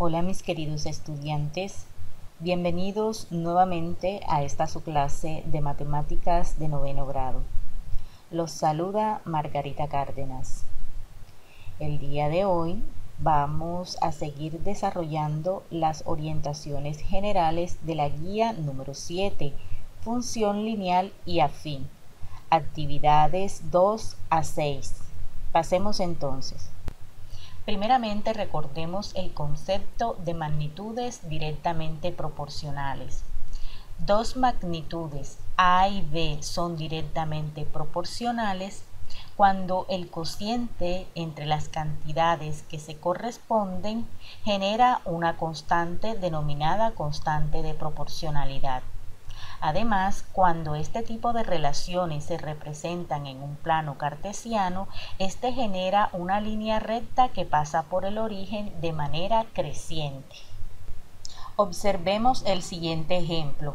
Hola mis queridos estudiantes, bienvenidos nuevamente a esta su clase de matemáticas de noveno grado. Los saluda Margarita Cárdenas. El día de hoy vamos a seguir desarrollando las orientaciones generales de la guía número 7, función lineal y afín, actividades 2 a 6. Pasemos entonces. Primeramente recordemos el concepto de magnitudes directamente proporcionales. Dos magnitudes A y B son directamente proporcionales cuando el cociente entre las cantidades que se corresponden genera una constante denominada constante de proporcionalidad. Además, cuando este tipo de relaciones se representan en un plano cartesiano, este genera una línea recta que pasa por el origen de manera creciente. Observemos el siguiente ejemplo.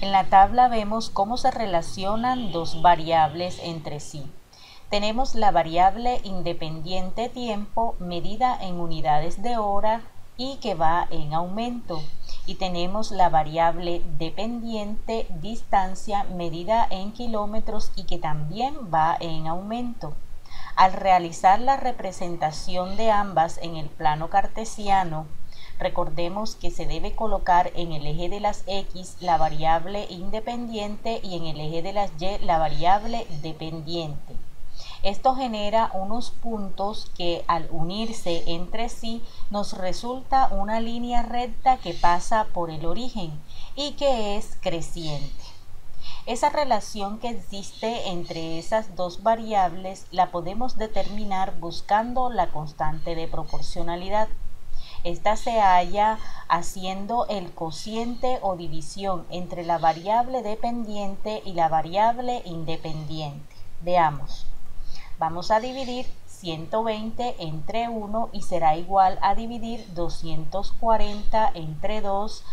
En la tabla vemos cómo se relacionan dos variables entre sí. Tenemos la variable independiente tiempo medida en unidades de hora y que va en aumento. Y tenemos la variable dependiente distancia medida en kilómetros y que también va en aumento. Al realizar la representación de ambas en el plano cartesiano, recordemos que se debe colocar en el eje de las X la variable independiente y en el eje de las Y la variable dependiente. Esto genera unos puntos que al unirse entre sí nos resulta una línea recta que pasa por el origen y que es creciente. Esa relación que existe entre esas dos variables la podemos determinar buscando la constante de proporcionalidad. Esta se halla haciendo el cociente o división entre la variable dependiente y la variable independiente. Veamos. Vamos a dividir 120 entre 1 y será igual a dividir 240 entre 2,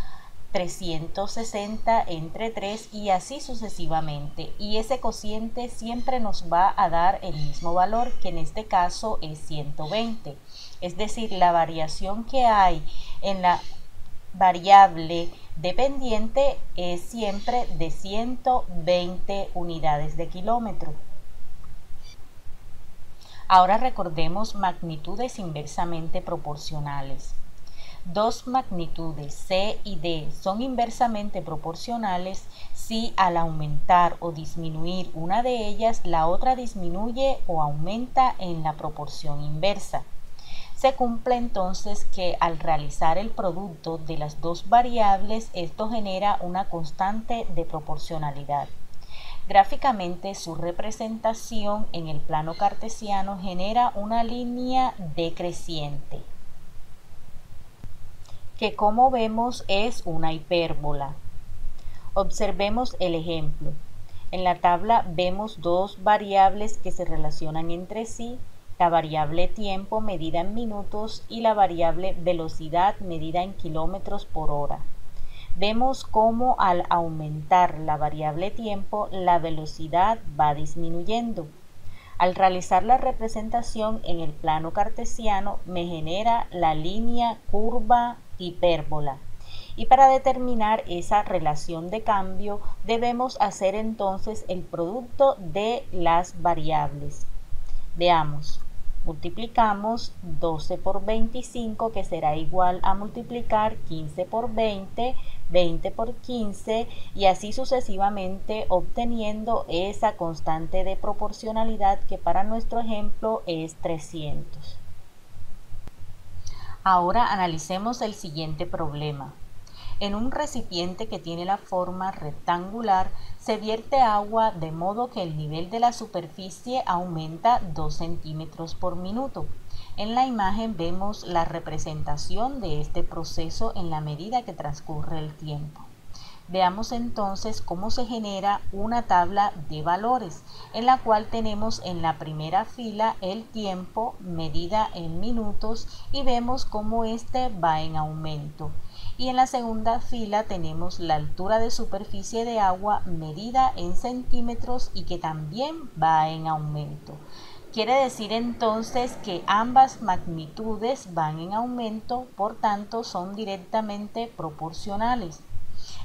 360 entre 3 y así sucesivamente. Y ese cociente siempre nos va a dar el mismo valor, que en este caso es 120. Es decir, la variación que hay en la variable dependiente es siempre de 120 unidades de kilómetro. Ahora recordemos magnitudes inversamente proporcionales. Dos magnitudes C y D son inversamente proporcionales si al aumentar o disminuir una de ellas, la otra disminuye o aumenta en la proporción inversa. Se cumple entonces que al realizar el producto de las dos variables, esto genera una constante de proporcionalidad. Gráficamente, su representación en el plano cartesiano genera una línea decreciente, que como vemos es una hipérbola. Observemos el ejemplo. En la tabla vemos dos variables que se relacionan entre sí, la variable tiempo medida en minutos y la variable velocidad medida en kilómetros por hora. Vemos cómo al aumentar la variable tiempo, la velocidad va disminuyendo. Al realizar la representación en el plano cartesiano, me genera la línea curva hipérbola. Y para determinar esa relación de cambio, debemos hacer entonces el producto de las variables. Veamos. Multiplicamos 12 por 25, que será igual a multiplicar 15 por 20, 20 por 15 y así sucesivamente, obteniendo esa constante de proporcionalidad que para nuestro ejemplo es 300. Ahora analicemos el siguiente problema. En un recipiente que tiene la forma rectangular, se vierte agua de modo que el nivel de la superficie aumenta 2 centímetros por minuto. En la imagen vemos la representación de este proceso en la medida que transcurre el tiempo. Veamos entonces cómo se genera una tabla de valores, en la cual tenemos en la primera fila el tiempo medida en minutos y vemos cómo este va en aumento. Y en la segunda fila tenemos la altura de superficie de agua medida en centímetros y que también va en aumento. Quiere decir entonces que ambas magnitudes van en aumento, por tanto son directamente proporcionales.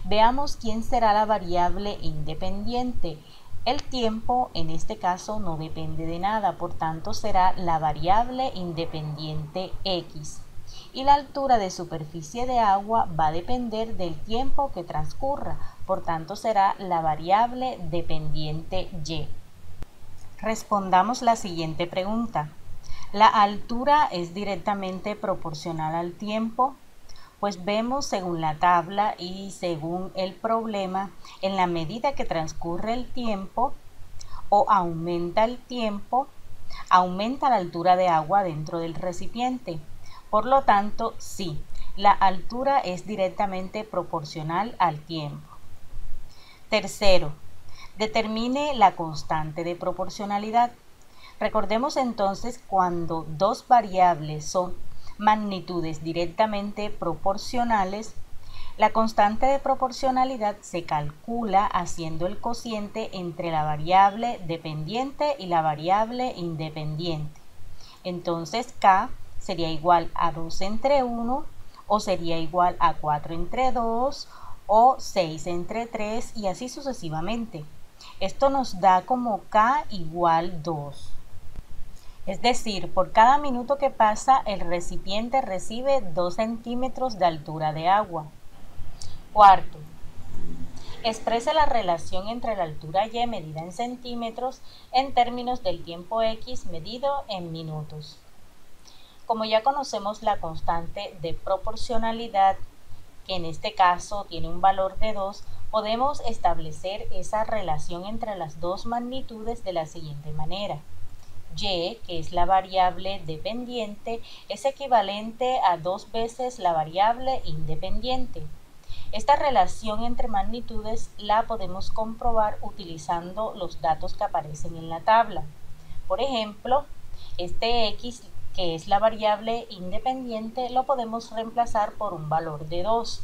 Veamos quién será la variable independiente. El tiempo en este caso no depende de nada, por tanto será la variable independiente X. Y la altura de superficie de agua va a depender del tiempo que transcurra, por tanto será la variable dependiente Y. Respondamos la siguiente pregunta. ¿La altura es directamente proporcional al tiempo? Pues vemos según la tabla y según el problema, en la medida que transcurre el tiempo o aumenta el tiempo, aumenta la altura de agua dentro del recipiente. Por lo tanto, sí, la altura es directamente proporcional al tiempo. Tercero, determine la constante de proporcionalidad. Recordemos entonces cuando dos variables son magnitudes directamente proporcionales, la constante de proporcionalidad se calcula haciendo el cociente entre la variable dependiente y la variable independiente. Entonces K sería igual a 2 entre 1 o sería igual a 4 entre 2 o 6 entre 3 y así sucesivamente. Esto nos da como K igual 2. Es decir, por cada minuto que pasa, el recipiente recibe 2 centímetros de altura de agua. Cuarto, exprese la relación entre la altura Y medida en centímetros en términos del tiempo X medido en minutos. Como ya conocemos la constante de proporcionalidad, que en este caso tiene un valor de 2, podemos establecer esa relación entre las dos magnitudes de la siguiente manera. Y, que es la variable dependiente, es equivalente a 2 veces la variable independiente. Esta relación entre magnitudes la podemos comprobar utilizando los datos que aparecen en la tabla. Por ejemplo, este X, que es la variable independiente, lo podemos reemplazar por un valor de 2.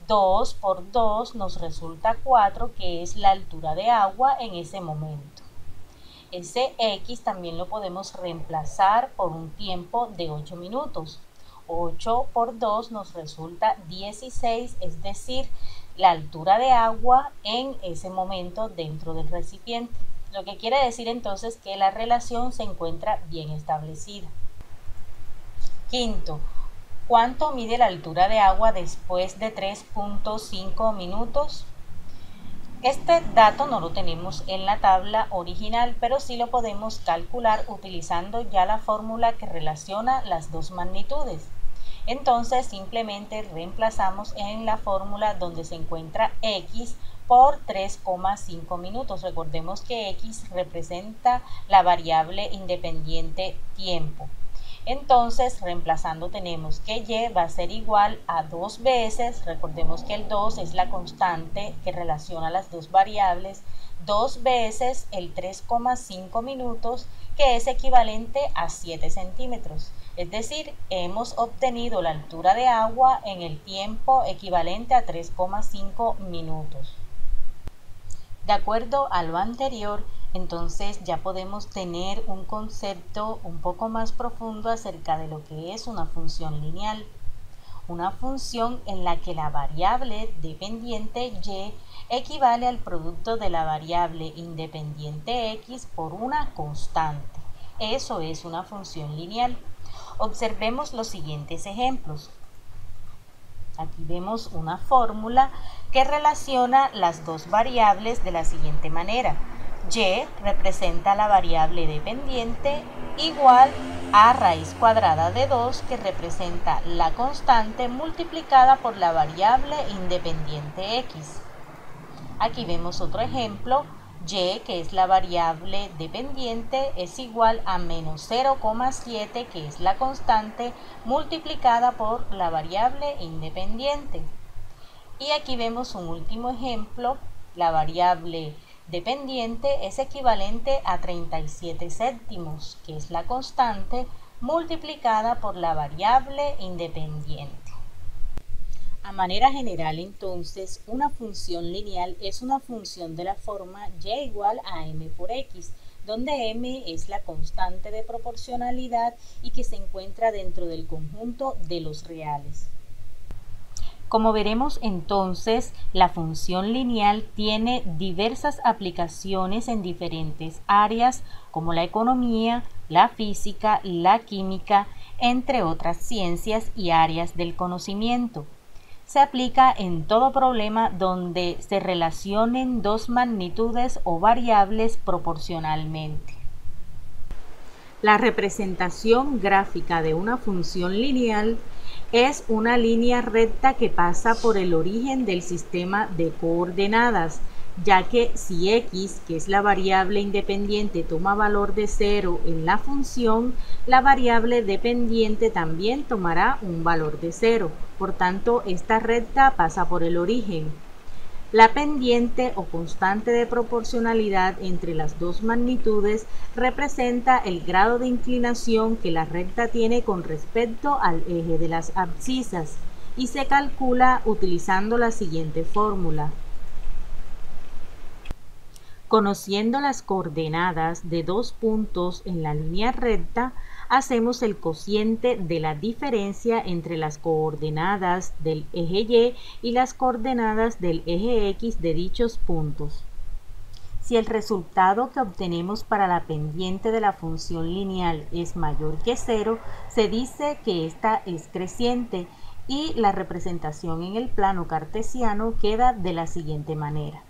2 por 2 nos resulta 4, que es la altura de agua en ese momento. Ese X también lo podemos reemplazar por un tiempo de 8 minutos. 8 por 2 nos resulta 16, es decir, la altura de agua en ese momento dentro del recipiente. Lo que quiere decir entonces que la relación se encuentra bien establecida. Quinto, ¿cuánto mide la altura de agua después de 3.5 minutos? Este dato no lo tenemos en la tabla original, pero sí lo podemos calcular utilizando ya la fórmula que relaciona las dos magnitudes. Entonces simplemente reemplazamos en la fórmula donde se encuentra X por 3,5 minutos. Recordemos que X representa la variable independiente tiempo. Entonces, reemplazando tenemos que Y va a ser igual a 2 veces, recordemos que el 2 es la constante que relaciona las dos variables, 2 veces el 3,5 minutos, que es equivalente a 7 centímetros. Es decir, hemos obtenido la altura de agua en el tiempo equivalente a 3,5 minutos. De acuerdo a lo anterior, entonces ya podemos tener un concepto un poco más profundo acerca de lo que es una función lineal. Una función en la que la variable dependiente Y equivale al producto de la variable independiente X por una constante. Eso es una función lineal. Observemos los siguientes ejemplos. Aquí vemos una fórmula que relaciona las dos variables de la siguiente manera. Y representa la variable dependiente igual a raíz cuadrada de 2, que representa la constante multiplicada por la variable independiente X. Aquí vemos otro ejemplo. Y, que es la variable dependiente, es igual a menos 0,7, que es la constante, multiplicada por la variable independiente. Y aquí vemos un último ejemplo. La variable dependiente es equivalente a 37 séptimos, que es la constante, multiplicada por la variable independiente. A manera general, entonces, una función lineal es una función de la forma y igual a m por x, donde m es la constante de proporcionalidad y que se encuentra dentro del conjunto de los reales. Como veremos entonces, la función lineal tiene diversas aplicaciones en diferentes áreas como la economía, la física, la química, entre otras ciencias y áreas del conocimiento. Se aplica en todo problema donde se relacionen dos magnitudes o variables proporcionalmente. La representación gráfica de una función lineal es una línea recta que pasa por el origen del sistema de coordenadas, ya que si x, que es la variable independiente, toma valor de 0 en la función, la variable dependiente también tomará un valor de 0. Por tanto, esta recta pasa por el origen. La pendiente o constante de proporcionalidad entre las dos magnitudes representa el grado de inclinación que la recta tiene con respecto al eje de las abscisas y se calcula utilizando la siguiente fórmula. Conociendo las coordenadas de dos puntos en la línea recta, hacemos el cociente de la diferencia entre las coordenadas del eje y las coordenadas del eje x de dichos puntos. Si el resultado que obtenemos para la pendiente de la función lineal es mayor que 0, se dice que esta es creciente y la representación en el plano cartesiano queda de la siguiente manera.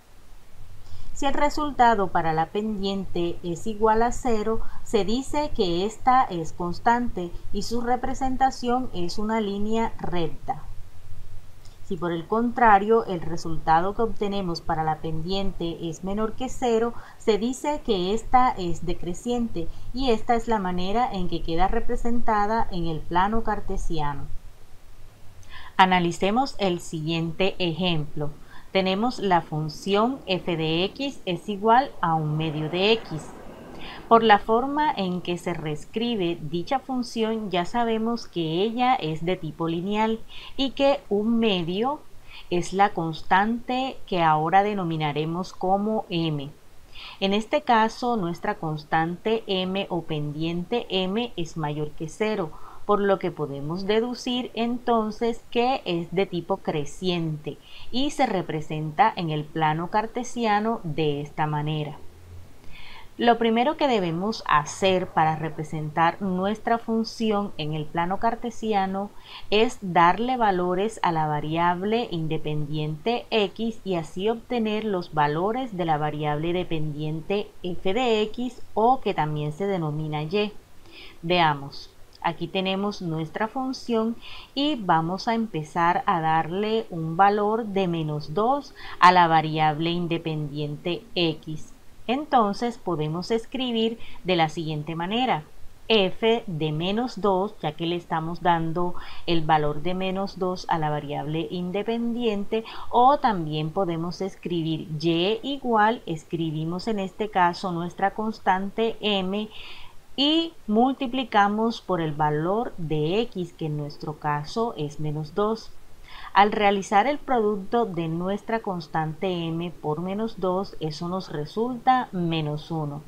Si el resultado para la pendiente es igual a 0, se dice que esta es constante y su representación es una línea recta. Si por el contrario el resultado que obtenemos para la pendiente es menor que 0, se dice que esta es decreciente y esta es la manera en que queda representada en el plano cartesiano. Analicemos el siguiente ejemplo. Tenemos la función f de x es igual a 1/2 de x. Por la forma en que se reescribe dicha función ya sabemos que ella es de tipo lineal y que 1/2 es la constante que ahora denominaremos como m. En este caso nuestra constante m o pendiente m es mayor que 0, por lo que podemos deducir entonces que es de tipo creciente y se representa en el plano cartesiano de esta manera. Lo primero que debemos hacer para representar nuestra función en el plano cartesiano es darle valores a la variable independiente x y así obtener los valores de la variable dependiente f de x o que también se denomina y. Veamos. Aquí tenemos nuestra función y vamos a empezar a darle un valor de -2 a la variable independiente x. Entonces podemos escribir de la siguiente manera. F de -2, ya que le estamos dando el valor de -2 a la variable independiente, o también podemos escribir y igual, escribimos en este caso nuestra constante m, y multiplicamos por el valor de x, que en nuestro caso es -2. Al realizar el producto de nuestra constante m por -2, eso nos resulta -1.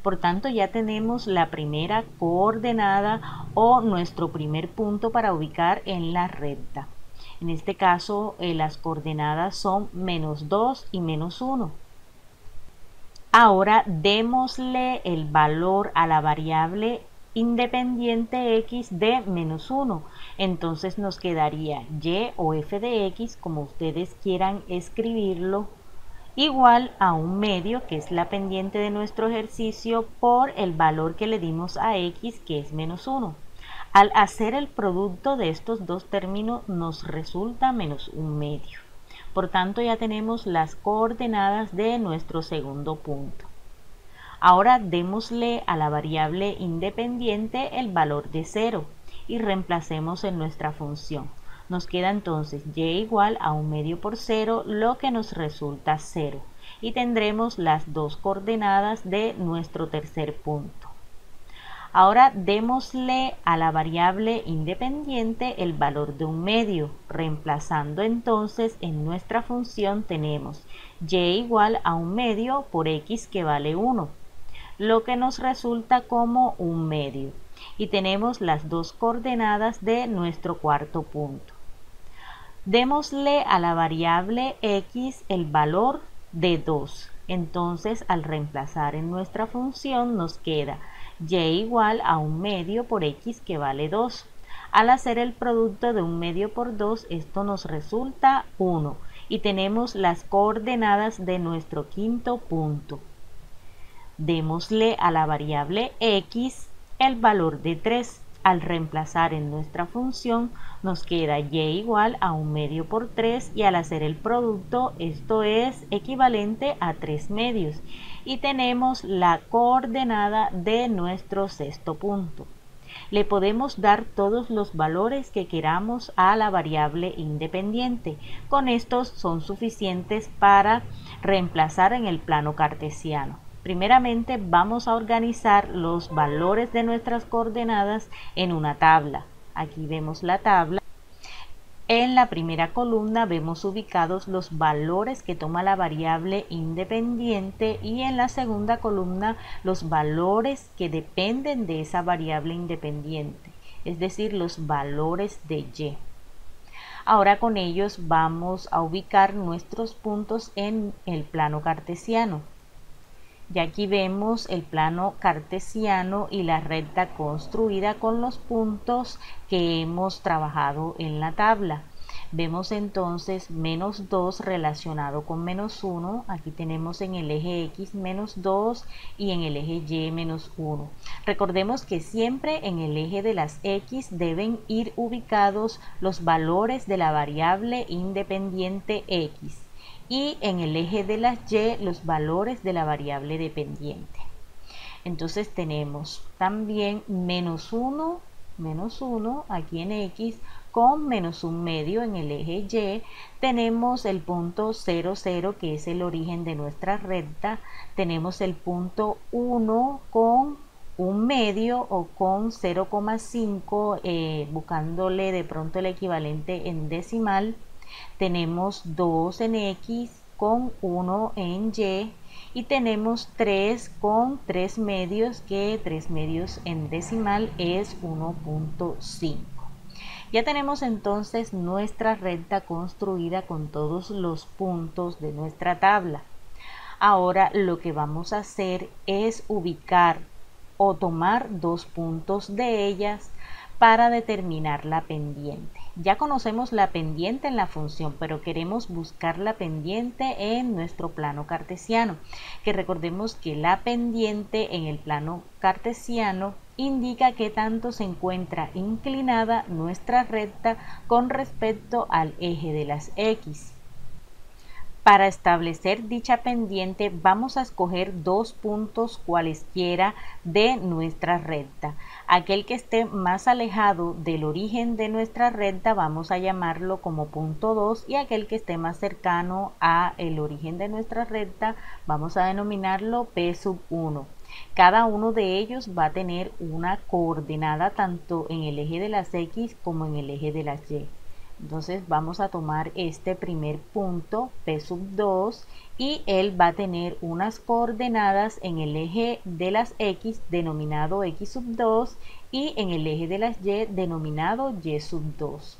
Por tanto, ya tenemos la primera coordenada o nuestro primer punto para ubicar en la recta. En este caso, las coordenadas son -2 y -1. Ahora démosle el valor a la variable independiente x de -1. Entonces nos quedaría y o f de x, como ustedes quieran escribirlo, igual a 1/2, que es la pendiente de nuestro ejercicio, por el valor que le dimos a x, que es -1. Al hacer el producto de estos dos términos nos resulta -1/2. Por tanto, ya tenemos las coordenadas de nuestro segundo punto. Ahora démosle a la variable independiente el valor de 0 y reemplacemos en nuestra función. Nos queda entonces y igual a 1/2 por 0, lo que nos resulta 0. Y tendremos las dos coordenadas de nuestro tercer punto. Ahora démosle a la variable independiente el valor de un medio. Reemplazando entonces en nuestra función tenemos y igual a un medio por x que vale 1, lo que nos resulta como un medio. Y tenemos las dos coordenadas de nuestro cuarto punto. Démosle a la variable x el valor de 2. Entonces, al reemplazar en nuestra función nos queda y igual a un medio por x que vale 2. Al hacer el producto de un medio por 2, esto nos resulta 1. Y tenemos las coordenadas de nuestro quinto punto. Démosle a la variable x el valor de 3. Al reemplazar en nuestra función nos queda y igual a un medio por 3 y al hacer el producto esto es equivalente a 3 medios y tenemos la coordenada de nuestro sexto punto. Le podemos dar todos los valores que queramos a la variable independiente. Con estos son suficientes para reemplazar en el plano cartesiano. Primeramente vamos a organizar los valores de nuestras coordenadas en una tabla. Aquí vemos la tabla. En la primera columna vemos ubicados los valores que toma la variable independiente y en la segunda columna los valores que dependen de esa variable independiente, es decir, los valores de y. Ahora con ellos vamos a ubicar nuestros puntos en el plano cartesiano. Y aquí vemos el plano cartesiano y la recta construida con los puntos que hemos trabajado en la tabla. Vemos entonces menos 2 relacionado con menos 1. Aquí tenemos en el eje X menos 2 y en el eje Y menos 1. Recordemos que siempre en el eje de las X deben ir ubicados los valores de la variable independiente X. Y en el eje de las Y los valores de la variable dependiente. Entonces tenemos también menos 1 aquí en X con menos un medio en el eje Y. Tenemos el punto 0, 0 que es el origen de nuestra recta. Tenemos el punto 1 con un medio o con 0,5 buscándole de pronto el equivalente en decimal. Tenemos 2 en X con 1 en Y y tenemos 3 con 3 medios, que 3 medios en decimal es 1.5. Ya tenemos entonces nuestra recta construida con todos los puntos de nuestra tabla. Ahora lo que vamos a hacer es ubicar o tomar dos puntos de ellas para determinar la pendiente. Ya conocemos la pendiente en la función, pero queremos buscar la pendiente en nuestro plano cartesiano, que recordemos que la pendiente en el plano cartesiano indica qué tanto se encuentra inclinada nuestra recta con respecto al eje de las X. Para establecer dicha pendiente vamos a escoger dos puntos cualesquiera de nuestra recta. Aquel que esté más alejado del origen de nuestra recta vamos a llamarlo como punto 2 y aquel que esté más cercano a el origen de nuestra recta vamos a denominarlo P sub 1. Cada uno de ellos va a tener una coordenada tanto en el eje de las X como en el eje de las Y. Entonces vamos a tomar este primer punto P sub 2 y él va a tener unas coordenadas en el eje de las X denominado X sub 2 y en el eje de las Y denominado Y sub 2.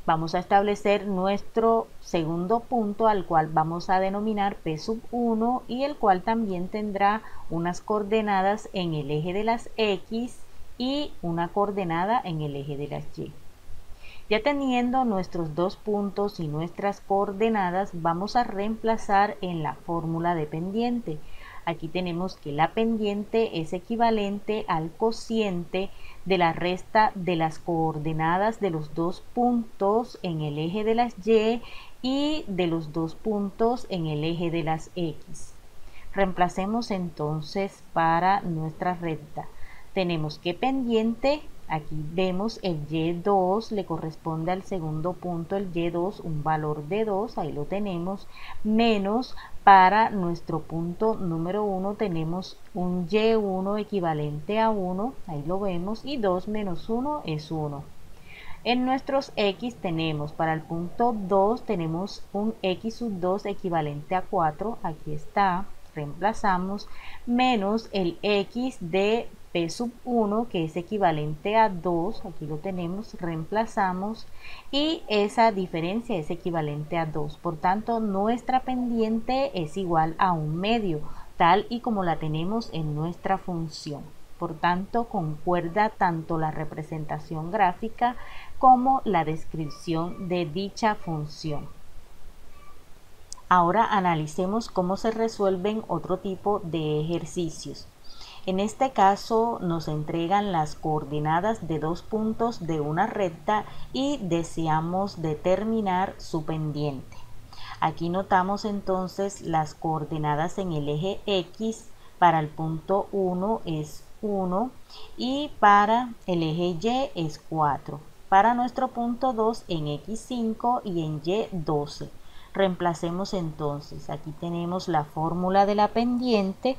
Vamos a establecer nuestro segundo punto al cual vamos a denominar P sub 1 y el cual también tendrá unas coordenadas en el eje de las X y una coordenada en el eje de las Y. Ya teniendo nuestros dos puntos y nuestras coordenadas, vamos a reemplazar en la fórmula de pendiente. Aquí tenemos que la pendiente es equivalente al cociente de la resta de las coordenadas de los dos puntos en el eje de las Y de los dos puntos en el eje de las X. Reemplacemos entonces para nuestra recta. Tenemos que pendiente, Aquí vemos el Y2 le corresponde al segundo punto, el Y2, un valor de 2, ahí lo tenemos, menos para nuestro punto número 1 tenemos un Y1 equivalente a 1, ahí lo vemos, y 2 menos 1 es 1. En nuestros X tenemos, para el punto 2 tenemos un X sub 2 equivalente a 4, aquí está, reemplazamos, menos el X de P sub 1 que es equivalente a 2, aquí lo tenemos, reemplazamos y esa diferencia es equivalente a 2, por tanto nuestra pendiente es igual a un medio, tal y como la tenemos en nuestra función. Por tanto, concuerda tanto la representación gráfica como la descripción de dicha función. Ahora analicemos cómo se resuelven otro tipo de ejercicios. En este caso nos entregan las coordenadas de dos puntos de una recta y deseamos determinar su pendiente. Aquí notamos entonces las coordenadas en el eje X. Para el punto 1 es 1 y para el eje Y es 4. Para nuestro punto 2 en X5 y en Y12. Reemplacemos entonces, aquí tenemos la fórmula de la pendiente.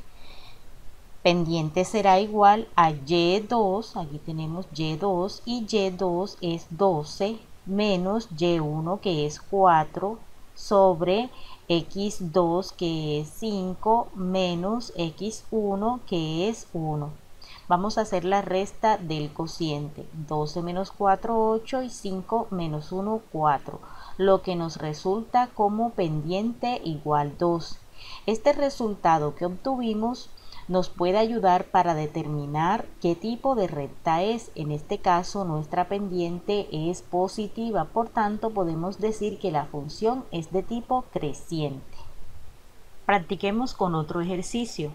Pendiente será igual a Y2, aquí tenemos Y2 y Y2 es 12 menos Y1 que es 4 sobre X2 que es 5 menos X1 que es 1. Vamos a hacer la resta del cociente. 12 menos 4, 8 y 5 menos 1, 4. Lo que nos resulta como pendiente igual 2. Este resultado que obtuvimos nos puede ayudar para determinar qué tipo de recta es. En este caso nuestra pendiente es positiva, por tanto podemos decir que la función es de tipo creciente. Practiquemos con otro ejercicio.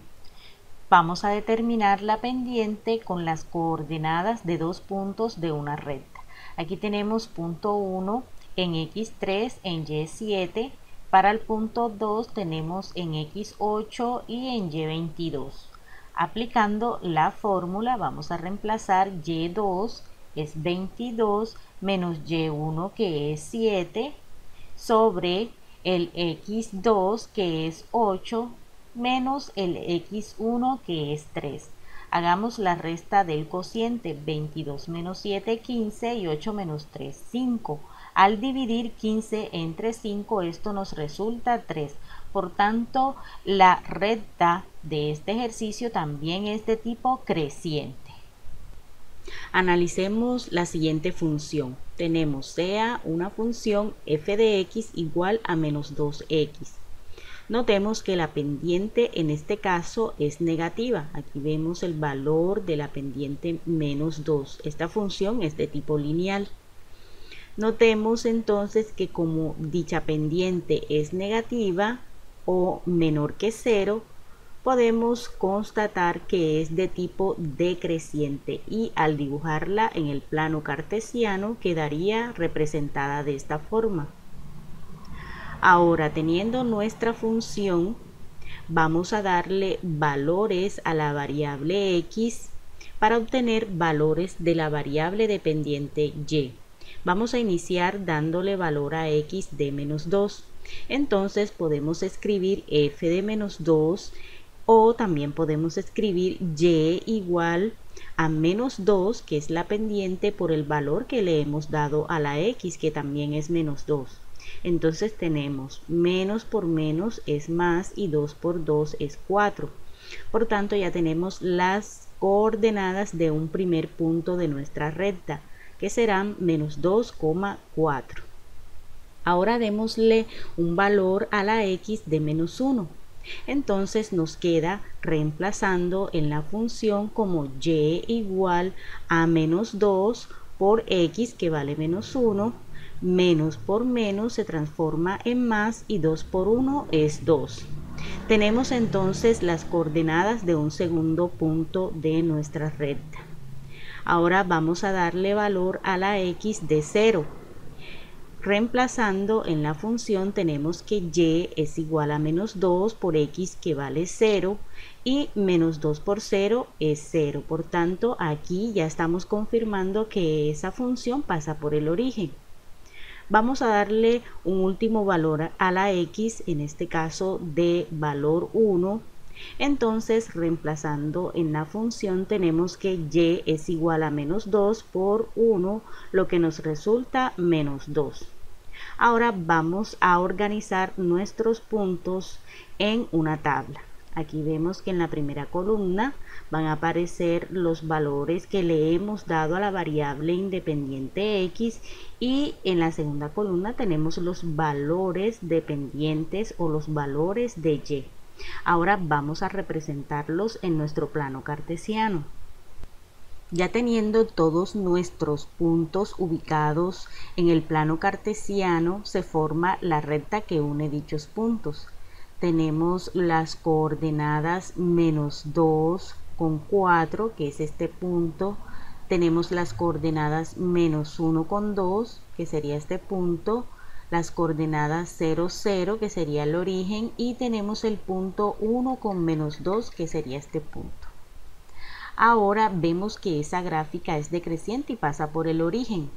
Vamos a determinar la pendiente con las coordenadas de dos puntos de una recta. Aquí tenemos punto 1 en X3 en Y7. Para el punto 2 tenemos en X8 y en Y22. Aplicando la fórmula vamos a reemplazar Y2 es 22 menos Y1 que es 7 sobre el X2 que es 8 menos el X1 que es 3. Hagamos la resta del cociente. 22 menos 7, 15 y 8 menos 3, 5. Al dividir 15 entre 5 esto nos resulta 3. Por tanto, la recta de este ejercicio también es de tipo creciente. Analicemos la siguiente función. Tenemos sea una función f de x igual a menos 2x. Notemos que la pendiente en este caso es negativa. Aquí vemos el valor de la pendiente menos 2. Esta función es de tipo lineal. Notemos entonces que como dicha pendiente es negativa o menor que 0, podemos constatar que es de tipo decreciente y al dibujarla en el plano cartesiano quedaría representada de esta forma. Ahora, teniendo nuestra función, vamos a darle valores a la variable x para obtener valores de la variable dependiente y. Vamos a iniciar dándole valor a x de menos 2. Entonces podemos escribir f de menos 2 o también podemos escribir y igual a menos 2, que es la pendiente, por el valor que le hemos dado a la x, que también es menos 2. Entonces tenemos menos por menos es más y 2 por 2 es 4. Por tanto ya tenemos las coordenadas de un primer punto de nuestra recta, que serán menos 2,4. Ahora démosle un valor a la x de menos 1. Entonces nos queda reemplazando en la función como y igual a menos 2 por x, que vale menos 1. Menos por menos se transforma en más y 2 por 1 es 2. Tenemos entonces las coordenadas de un segundo punto de nuestra recta. Ahora vamos a darle valor a la x de 0. Reemplazando en la función tenemos que y es igual a menos 2 por x que vale 0 y menos 2 por 0 es 0. Por tanto, aquí ya estamos confirmando que esa función pasa por el origen. Vamos a darle un último valor a la x, en este caso de valor 1. Entonces, reemplazando en la función tenemos que y es igual a menos 2 por 1, lo que nos resulta menos 2. Ahora vamos a organizar nuestros puntos en una tabla. Aquí vemos que en la primera columna van a aparecer los valores que le hemos dado a la variable independiente x y en la segunda columna tenemos los valores dependientes o los valores de y. Ahora vamos a representarlos en nuestro plano cartesiano. Ya teniendo todos nuestros puntos ubicados en el plano cartesiano, se forma la recta que une dichos puntos. Tenemos las coordenadas menos 2 con 4, que es este punto. Tenemos las coordenadas menos 1 con 2, que sería este punto. Las coordenadas 0, 0, que sería el origen. Y tenemos el punto 1 con menos 2, que sería este punto. Ahora vemos que esa gráfica es decreciente y pasa por el origen.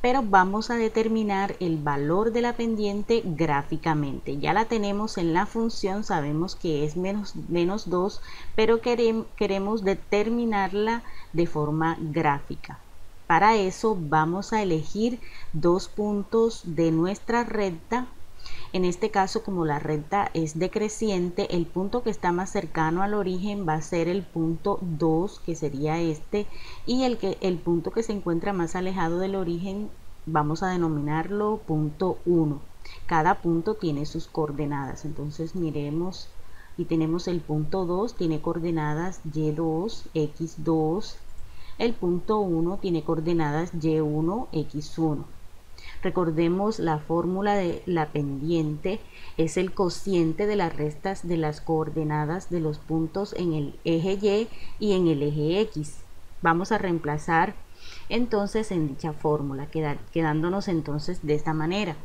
Pero vamos a determinar el valor de la pendiente gráficamente. Ya la tenemos en la función, sabemos que es menos 2, pero queremos determinarla de forma gráfica. Para eso vamos a elegir dos puntos de nuestra recta. En este caso, como la recta es decreciente, el punto que está más cercano al origen va a ser el punto 2, que sería este, y el punto que se encuentra más alejado del origen vamos a denominarlo punto 1. Cada punto tiene sus coordenadas, entonces miremos y tenemos el punto 2, tiene coordenadas y2, x2, el punto 1 tiene coordenadas y1, x1. Recordemos la fórmula de la pendiente es el cociente de las restas de las coordenadas de los puntos en el eje Y y en el eje X. Vamos a reemplazar entonces en dicha fórmula, quedándonos entonces de esta manera.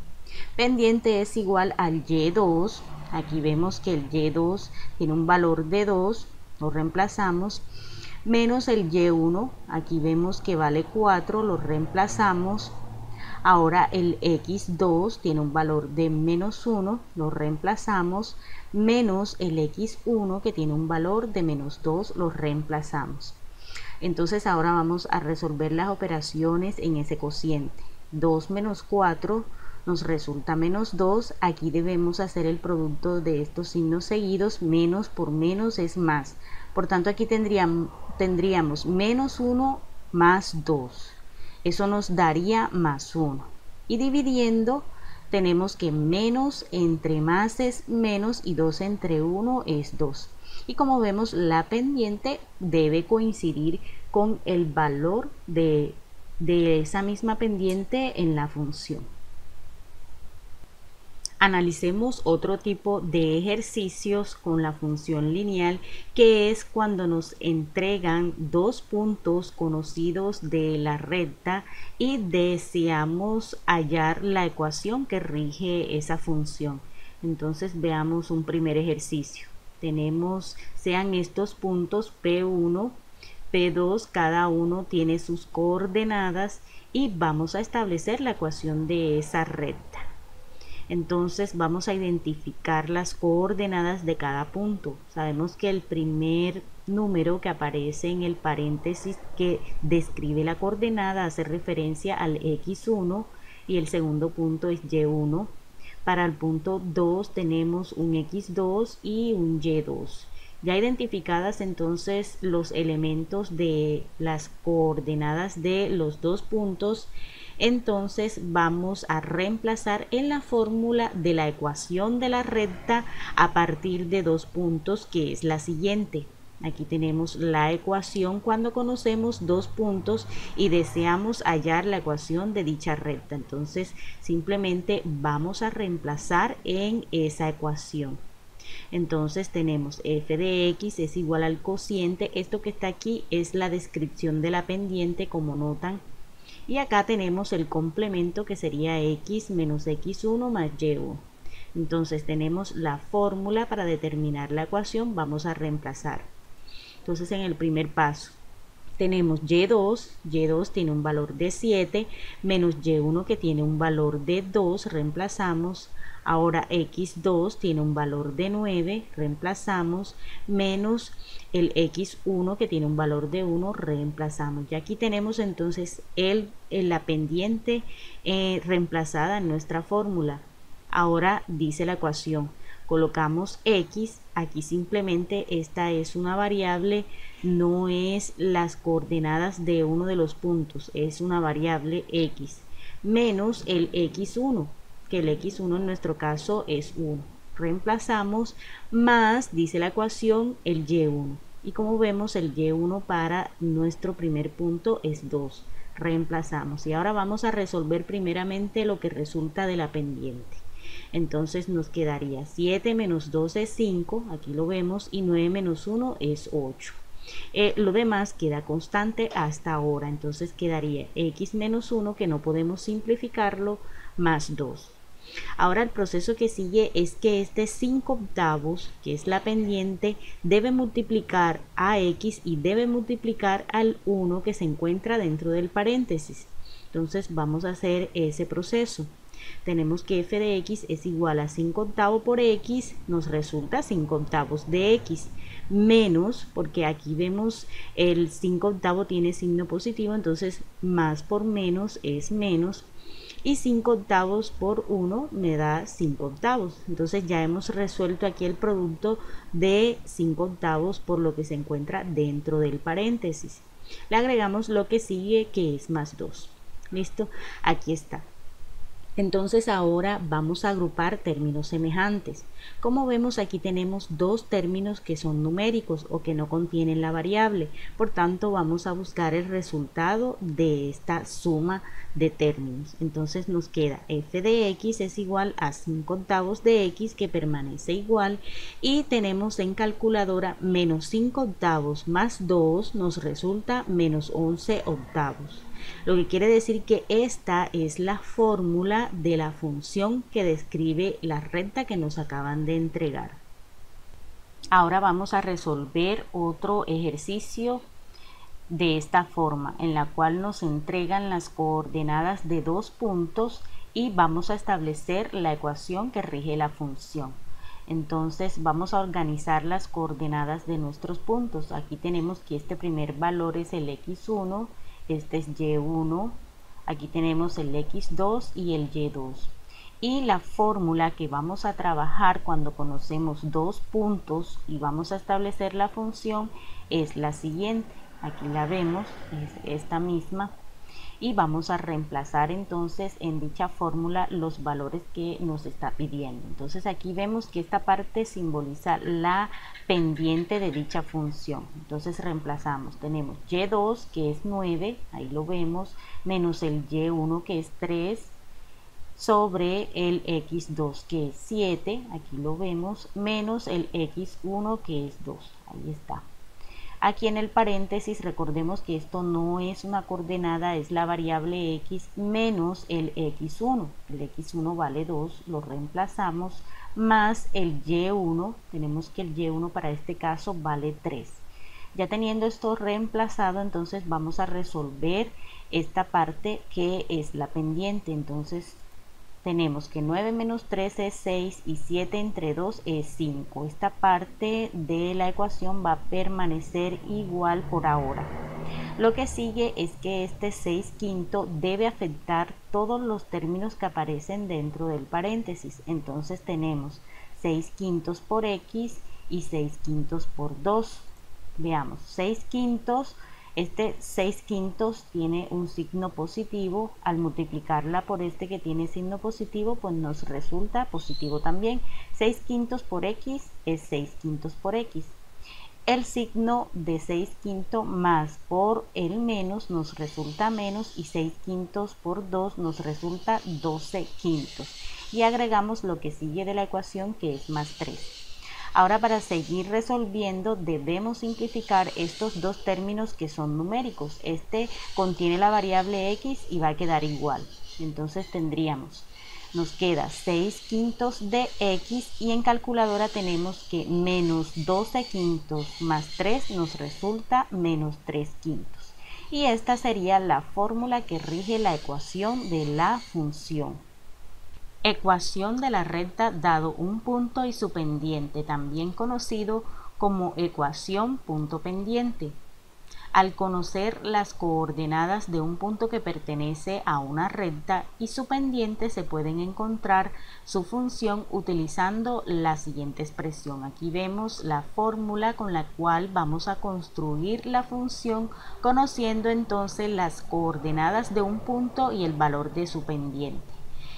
Pendiente es igual al Y2, aquí vemos que el Y2 tiene un valor de 2, lo reemplazamos, menos el Y1, aquí vemos que vale 4, lo reemplazamos. Ahora el x2 tiene un valor de menos 1, lo reemplazamos, menos el x1 que tiene un valor de menos 2, lo reemplazamos. Entonces ahora vamos a resolver las operaciones en ese cociente. 2 menos 4 nos resulta menos 2, aquí debemos hacer el producto de estos signos seguidos, menos por menos es más. Por tanto aquí tendríamos menos 1 más 2. Eso nos daría más 1. Y dividiendo, tenemos que menos entre más es menos y 2 entre 1 es 2. Y como vemos, la pendiente debe coincidir con el valor de esa misma pendiente en la función. Analicemos otro tipo de ejercicios con la función lineal, que es cuando nos entregan dos puntos conocidos de la recta y deseamos hallar la ecuación que rige esa función. Entonces veamos un primer ejercicio. Sean estos puntos P1, P2, cada uno tiene sus coordenadas y vamos a establecer la ecuación de esa recta. Entonces vamos a identificar las coordenadas de cada punto. Sabemos que el primer número que aparece en el paréntesis que describe la coordenada hace referencia al x1 y el segundo punto es y1. Para el punto 2 tenemos un x2 y un y2. Ya identificadas entonces los elementos de las coordenadas de los dos puntos, entonces vamos a reemplazar en la fórmula de la ecuación de la recta a partir de dos puntos, que es la siguiente. Aquí tenemos la ecuación cuando conocemos dos puntos y deseamos hallar la ecuación de dicha recta. Entonces simplemente vamos a reemplazar en esa ecuación. Entonces tenemos f de x es igual al cociente. Esto que está aquí es la descripción de la pendiente, como notan. Y acá tenemos el complemento que sería x menos x1 más y1. Entonces tenemos la fórmula para determinar la ecuación, vamos a reemplazar. Entonces en el primer paso tenemos y2 tiene un valor de 7, menos y1 que tiene un valor de 2, reemplazamos. Ahora x2 tiene un valor de 9, reemplazamos, menos el x1 que tiene un valor de 1, reemplazamos. Y aquí tenemos entonces la pendiente reemplazada en nuestra fórmula. Ahora dice la ecuación, colocamos x, aquí simplemente esta es una variable, no es las coordenadas de uno de los puntos, es una variable x, menos el x1, que el x1 en nuestro caso es 1. Reemplazamos, más, dice la ecuación, el y1. Y como vemos, el y1 para nuestro primer punto es 2. Reemplazamos. Y ahora vamos a resolver primeramente lo que resulta de la pendiente. Entonces nos quedaría 7 menos 2 es 5, aquí lo vemos, y 9 menos 1 es 8. Lo demás queda constante hasta ahora, entonces quedaría x menos 1, que no podemos simplificarlo, más 2. Ahora el proceso que sigue es que este 5/8, que es la pendiente, debe multiplicar a x y debe multiplicar al 1 que se encuentra dentro del paréntesis. Entonces vamos a hacer ese proceso. Tenemos que f de x es igual a 5/8 por x, nos resulta 5/8 de x, menos, porque aquí vemos el 5/8 tiene signo positivo, entonces más por menos es menos, y 5/8 por 1 me da 5/8. Entonces ya hemos resuelto aquí el producto de 5/8 por lo que se encuentra dentro del paréntesis. Le agregamos lo que sigue, que es más 2. ¿Listo? Aquí está. Entonces ahora vamos a agrupar términos semejantes. Como vemos, aquí tenemos dos términos que son numéricos o que no contienen la variable. Por tanto, vamos a buscar el resultado de esta suma de términos. Entonces nos queda f de x es igual a 5/8 de x, que permanece igual, y tenemos en calculadora menos 5/8 más 2 nos resulta menos 11/8. Lo que quiere decir que esta es la fórmula de la función que describe la recta que nos acaban de entregar. Ahora vamos a resolver otro ejercicio de esta forma, en la cual nos entregan las coordenadas de dos puntos y vamos a establecer la ecuación que rige la función. Entonces vamos a organizar las coordenadas de nuestros puntos. Aquí tenemos que este primer valor es el x1, este es y1, aquí tenemos el x2 y el y2. Y la fórmula que vamos a trabajar cuando conocemos dos puntos y vamos a establecer la función es la siguiente. Aquí la vemos, es esta misma, y vamos a reemplazar entonces en dicha fórmula los valores que nos está pidiendo. Entonces aquí vemos que esta parte simboliza la pendiente de dicha función. Entonces reemplazamos, tenemos y2 que es 9, ahí lo vemos, menos el y1 que es 3, sobre el x2 que es 7, aquí lo vemos, menos el x1 que es 2, ahí está. Aquí en el paréntesis recordemos que esto no es una coordenada, es la variable x menos el x1. El x1 vale 2, lo reemplazamos, más el y1, tenemos que el y1 para este caso vale 3. Ya teniendo esto reemplazado, entonces vamos a resolver esta parte que es la pendiente. Entonces tenemos que 9 menos 3 es 6 y 7 entre 2 es 5. Esta parte de la ecuación va a permanecer igual por ahora. Lo que sigue es que este 6/5 debe afectar todos los términos que aparecen dentro del paréntesis. Entonces tenemos 6/5 por x y 6/5 por 2. Veamos, 6/5. Este 6/5 tiene un signo positivo, al multiplicarla por este que tiene signo positivo, pues nos resulta positivo también. 6/5 por x es 6/5 por x. El signo de 6/5 más por el menos nos resulta menos, y 6/5 por 2 nos resulta 12/5. Y agregamos lo que sigue de la ecuación, que es más 3. Ahora, para seguir resolviendo debemos simplificar estos dos términos que son numéricos. Este contiene la variable x y va a quedar igual. Entonces nos queda 6/5 de x y en calculadora tenemos que menos 12/5 más 3 nos resulta menos 3/5. Y esta sería la fórmula que rige la ecuación de la función. Ecuación de la recta dado un punto y su pendiente, también conocido como ecuación punto pendiente. Al conocer las coordenadas de un punto que pertenece a una recta y su pendiente, se pueden encontrar su función utilizando la siguiente expresión. Aquí vemos la fórmula con la cual vamos a construir la función, conociendo entonces las coordenadas de un punto y el valor de su pendiente.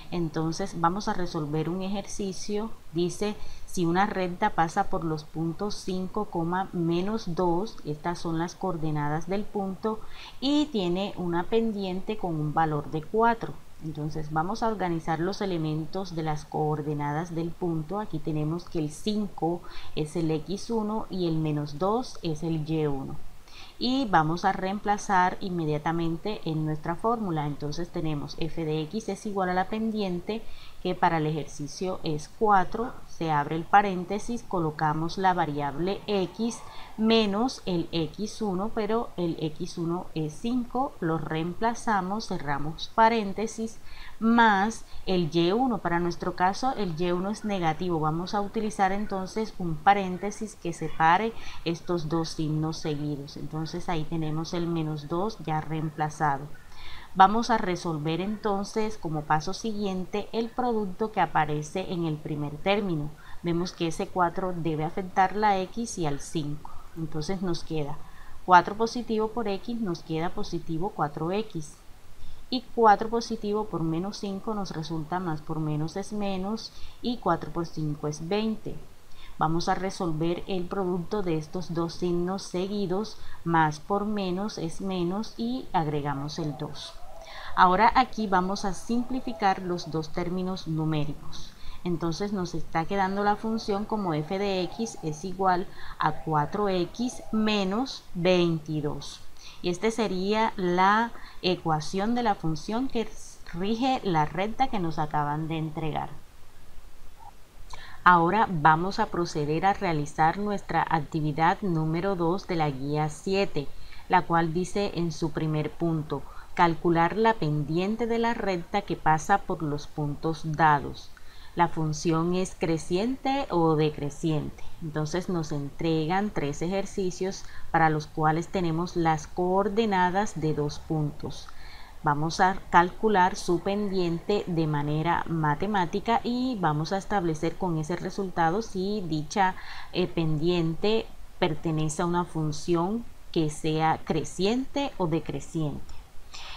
Entonces vamos a resolver un ejercicio. Dice, si una recta pasa por los puntos 5, menos 2, estas son las coordenadas del punto, y tiene una pendiente con un valor de 4. Entonces vamos a organizar los elementos de las coordenadas del punto. Aquí tenemos que el 5 es el x1 y el menos 2 es el y1. Y vamos a reemplazar inmediatamente en nuestra fórmula. Entonces tenemos f de x es igual a la pendiente, que para el ejercicio es 4, se abre el paréntesis, colocamos la variable x menos el x1, pero el x1 es 5, lo reemplazamos, cerramos paréntesis, más el y1. Para nuestro caso el y1 es negativo, vamos a utilizar entonces un paréntesis que separe estos dos signos seguidos. Entonces ahí tenemos el menos 2 ya reemplazado. Vamos a resolver entonces como paso siguiente el producto que aparece en el primer término. Vemos que ese 4 debe afectar la x y al 5. Entonces nos queda 4 positivo por x, nos queda positivo 4x. Y 4 positivo por menos 5 nos resulta más por menos es menos, y 4 por 5 es 20. Vamos a resolver el producto de estos dos signos seguidos, más por menos es menos, y agregamos el 2. Ahora aquí vamos a simplificar los dos términos numéricos. Entonces nos está quedando la función como f de x es igual a 4x menos 22. Y esta sería la ecuación de la función que rige la recta que nos acaban de entregar. Ahora vamos a proceder a realizar nuestra actividad número 2 de la guía 7, la cual dice en su primer punto: calcular la pendiente de la recta que pasa por los puntos dados. La función es creciente o decreciente. Entonces nos entregan 3 ejercicios para los cuales tenemos las coordenadas de 2 puntos. Vamos a calcular su pendiente de manera matemática y vamos a establecer con ese resultado si dicha pendiente pertenece a una función que sea creciente o decreciente.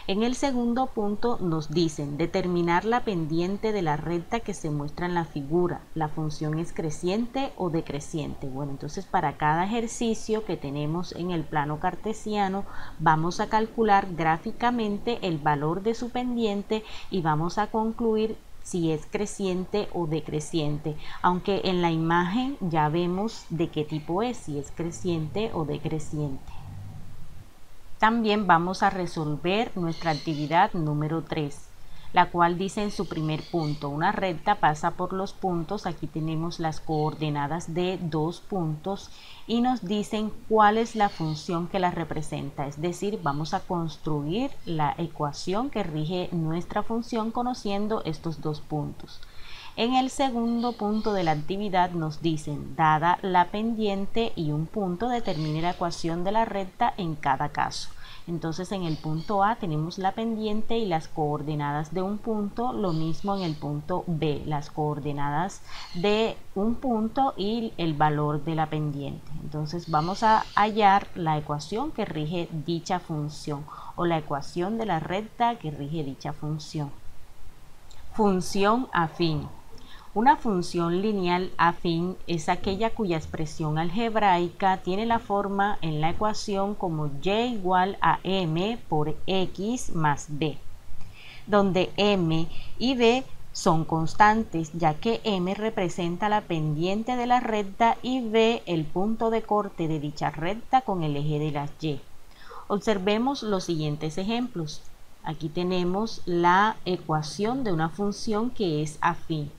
En el segundo punto nos dicen determinar la pendiente de la recta que se muestra en la figura. ¿La función es creciente o decreciente? Bueno, entonces para cada ejercicio que tenemos en el plano cartesiano vamos a calcular gráficamente el valor de su pendiente y vamos a concluir si es creciente o decreciente, aunque en la imagen ya vemos de qué tipo es, si es creciente o decreciente. También vamos a resolver nuestra actividad número 3, la cual dice en su primer punto, una recta pasa por los puntos. Aquí tenemos las coordenadas de 2 puntos y nos dicen cuál es la función que la representa, es decir, vamos a construir la ecuación que rige nuestra función conociendo estos 2 puntos. En el segundo punto de la actividad nos dicen, dada la pendiente y un punto, determine la ecuación de la recta en cada caso. Entonces en el punto A tenemos la pendiente y las coordenadas de un punto, lo mismo en el punto B, las coordenadas de un punto y el valor de la pendiente. Entonces vamos a hallar la ecuación que rige dicha función o la ecuación de la recta que rige dicha función. Función afín. Una función lineal afín es aquella cuya expresión algebraica tiene la forma en la ecuación como y igual a m por x más b, donde m y b son constantes, ya que M representa la pendiente de la recta y B el punto de corte de dicha recta con el eje de las Y. Observemos los siguientes ejemplos. Aquí tenemos la ecuación de una función que es afín,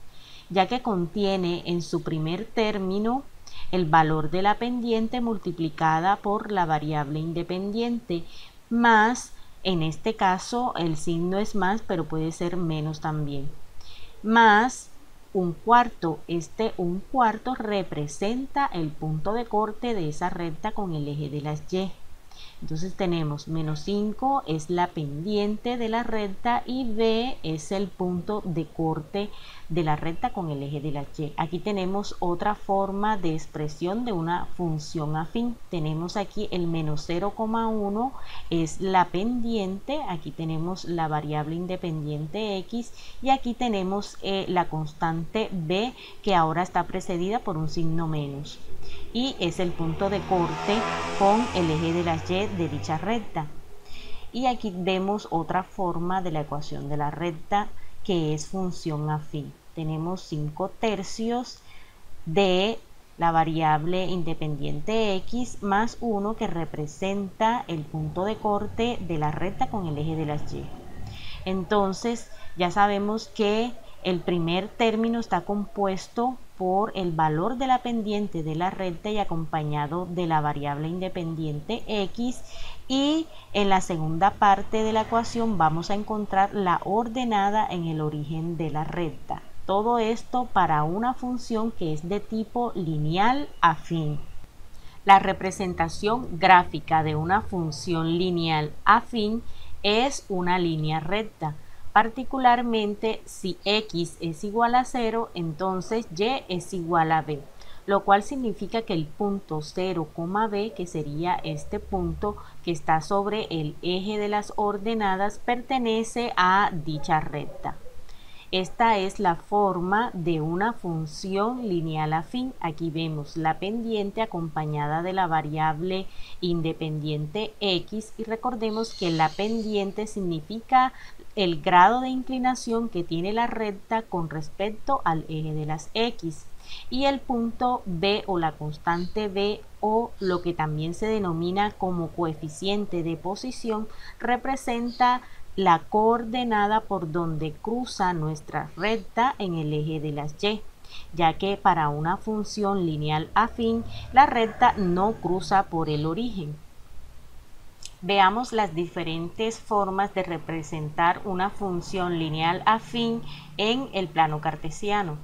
ya que contiene en su primer término el valor de la pendiente multiplicada por la variable independiente, más, en este caso el signo es más, pero puede ser menos también, más un cuarto. Este un cuarto representa el punto de corte de esa recta con el eje de las Y. Entonces tenemos menos 5 es la pendiente de la recta y B es el punto de corte de la recta con el eje de la Y. Aquí tenemos otra forma de expresión de una función afín. Tenemos aquí el menos 0,1 es la pendiente, aquí tenemos la variable independiente X y aquí tenemos la constante B que ahora está precedida por un signo menos. Y es el punto de corte con el eje de las Y de dicha recta. Y aquí vemos otra forma de la ecuación de la recta que es función afín. Tenemos 5/3 de la variable independiente X más 1 que representa el punto de corte de la recta con el eje de las Y. Entonces ya sabemos que el primer término está compuesto por el valor de la pendiente de la recta y acompañado de la variable independiente X, y en la segunda parte de la ecuación vamos a encontrar la ordenada en el origen de la recta. Todo esto para una función que es de tipo lineal afín. La representación gráfica de una función lineal afín es una línea recta. Particularmente si X es igual a 0, entonces Y es igual a B, lo cual significa que el punto 0, B, que sería este punto que está sobre el eje de las ordenadas, pertenece a dicha recta. Esta es la forma de una función lineal afín. Aquí vemos la pendiente acompañada de la variable independiente X y recordemos que la pendiente significa el grado de inclinación que tiene la recta con respecto al eje de las X. Y el punto B o la constante B, o lo que también se denomina como coeficiente de posición, representa la coordenada por donde cruza nuestra recta en el eje de las Y, ya que para una función lineal afín la recta no cruza por el origen. Veamos las diferentes formas de representar una función lineal afín en el plano cartesiano.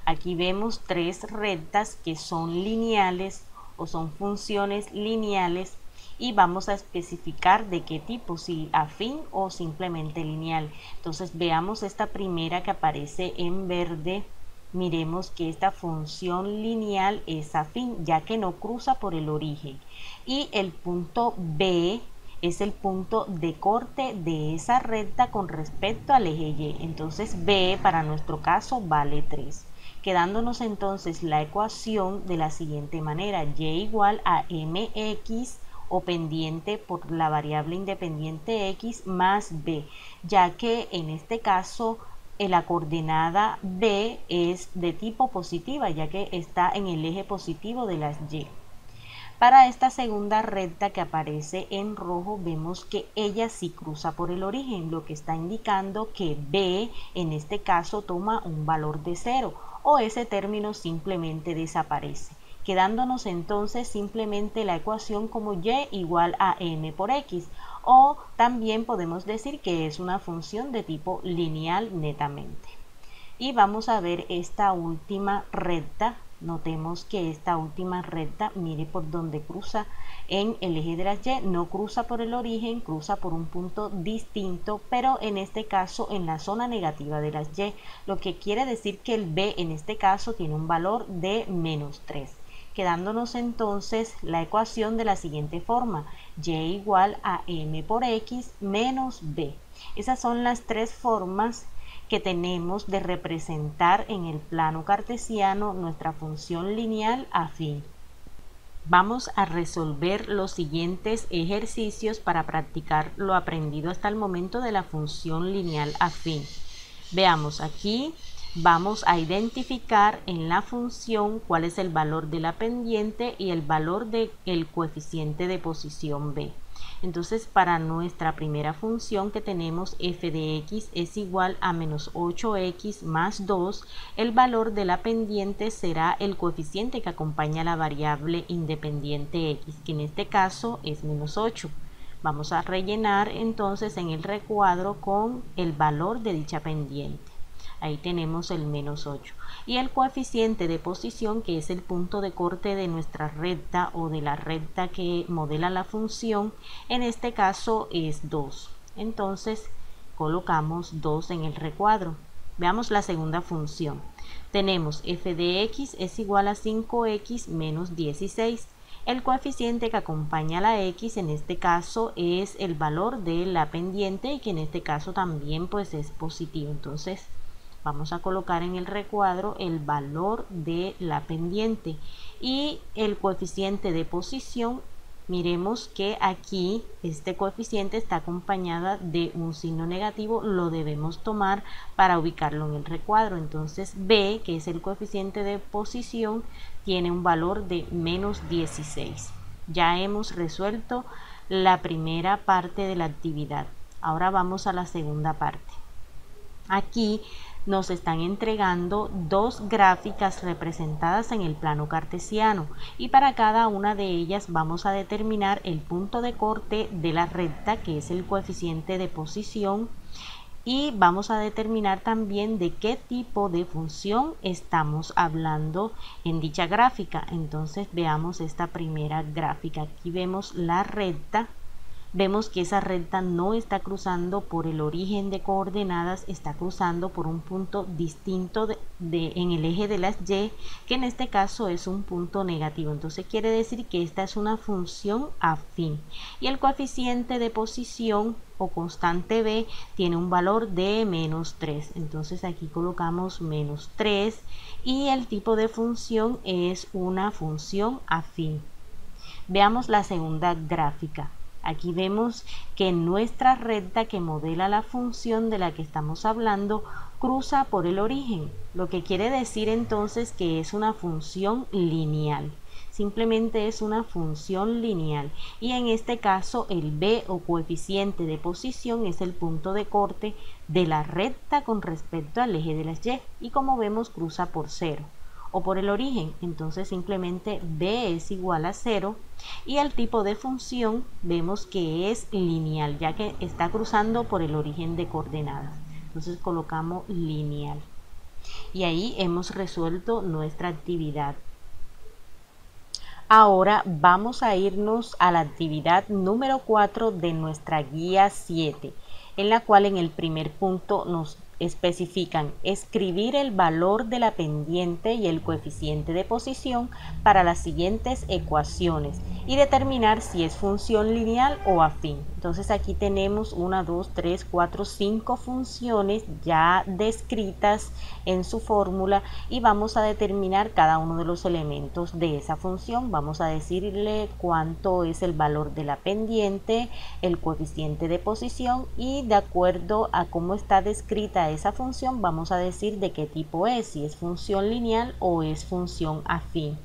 Aquí vemos tres rectas que son lineales o son funciones lineales y vamos a especificar de qué tipo, si afín o simplemente lineal. Entonces veamos esta primera que aparece en verde. Miremos que esta función lineal es afín ya que no cruza por el origen, y el punto B es el punto de corte de esa recta con respecto al eje Y. Entonces B para nuestro caso vale 3. Quedándonos entonces la ecuación de la siguiente manera: Y igual a mx o pendiente por la variable independiente X más B, ya que en este caso la coordenada B es de tipo positiva, ya que está en el eje positivo de las Y. Para esta segunda recta que aparece en rojo, vemos que ella sí cruza por el origen, lo que está indicando que B en este caso toma un valor de 0 o ese término simplemente desaparece, quedándonos entonces simplemente la ecuación como Y igual a m por x, o también podemos decir que es una función de tipo lineal netamente. Y vamos a ver esta última recta. Notemos que esta última recta, mire por donde cruza en el eje de las Y, no cruza por el origen, cruza por un punto distinto, pero en este caso en la zona negativa de las Y, lo que quiere decir que el B en este caso tiene un valor de menos 3. Quedándonos entonces la ecuación de la siguiente forma: Y igual a m por x menos B. Esas son las tres formas que tenemos de representar en el plano cartesiano nuestra función lineal afín. Vamos a resolver los siguientes ejercicios para practicar lo aprendido hasta el momento de la función lineal afín. Veamos aquí. Vamos a identificar en la función cuál es el valor de la pendiente y el valor del coeficiente de posición b. Entonces, para nuestra primera función que tenemos f de x es igual a menos 8x más 2, el valor de la pendiente será el coeficiente que acompaña a la variable independiente x, que en este caso es menos 8. Vamos a rellenar entonces en el recuadro con el valor de dicha pendiente. Ahí tenemos el menos 8. Y el coeficiente de posición, que es el punto de corte de nuestra recta o de la recta que modela la función, en este caso es 2. Entonces colocamos 2 en el recuadro. Veamos la segunda función. Tenemos f de x es igual a 5x menos 16. El coeficiente que acompaña a la x en este caso es el valor de la pendiente y que en este caso también pues es positivo. Entonces vamos a colocar en el recuadro el valor de la pendiente y el coeficiente de posición. Miremos que aquí este coeficiente está acompañada de un signo negativo, lo debemos tomar para ubicarlo en el recuadro. Entonces b, que es el coeficiente de posición, tiene un valor de menos 16. Ya hemos resuelto la primera parte de la actividad. Ahora vamos a la segunda parte. Aquí nos están entregando dos gráficas representadas en el plano cartesiano y para cada una de ellas vamos a determinar el punto de corte de la recta, que es el coeficiente de posición, y vamos a determinar también de qué tipo de función estamos hablando en dicha gráfica. Entonces veamos esta primera gráfica. Aquí vemos la recta. Vemos que esa recta no está cruzando por el origen de coordenadas, está cruzando por un punto distinto en el eje de las y, que en este caso es un punto negativo. Entonces quiere decir que esta es una función afín. Y el coeficiente de posición o constante b tiene un valor de menos 3. Entonces aquí colocamos menos 3 y el tipo de función es una función afín. Veamos la segunda gráfica. Aquí vemos que nuestra recta que modela la función de la que estamos hablando cruza por el origen, lo que quiere decir entonces que es una función lineal. Simplemente es una función lineal y en este caso el b o coeficiente de posición es el punto de corte de la recta con respecto al eje de las y como vemos cruza por 0 o por el origen. Entonces simplemente b es igual a 0 y el tipo de función vemos que es lineal, ya que está cruzando por el origen de coordenadas. Entonces colocamos lineal y ahí hemos resuelto nuestra actividad. Ahora vamos a irnos a la actividad número 4 de nuestra guía 7, en la cual en el primer punto nos especifican escribir el valor de la pendiente y el coeficiente de posición para las siguientes ecuaciones y determinar si es función lineal o afín. Entonces aquí tenemos 1, 2, 3, 4, 5 funciones ya descritas en su fórmula y vamos a determinar cada uno de los elementos de esa función. Vamos a decirle cuánto es el valor de la pendiente, el coeficiente de posición y de acuerdo a cómo está descrita esa función vamos a decir de qué tipo es, si es función lineal o es función afín.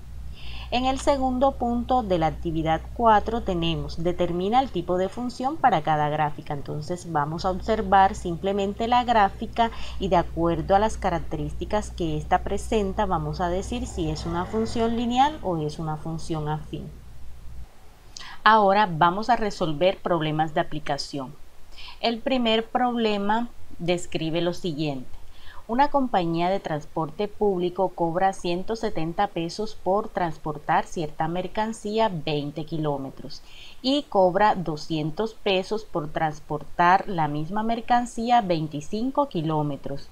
En el segundo punto de la actividad 4 tenemos determina el tipo de función para cada gráfica. Entonces vamos a observar simplemente la gráfica y de acuerdo a las características que ésta presenta vamos a decir si es una función lineal o es una función afín. Ahora vamos a resolver problemas de aplicación. El primer problema describe lo siguiente. Una compañía de transporte público cobra 170 pesos por transportar cierta mercancía 20 kilómetros y cobra 200 pesos por transportar la misma mercancía 25 kilómetros.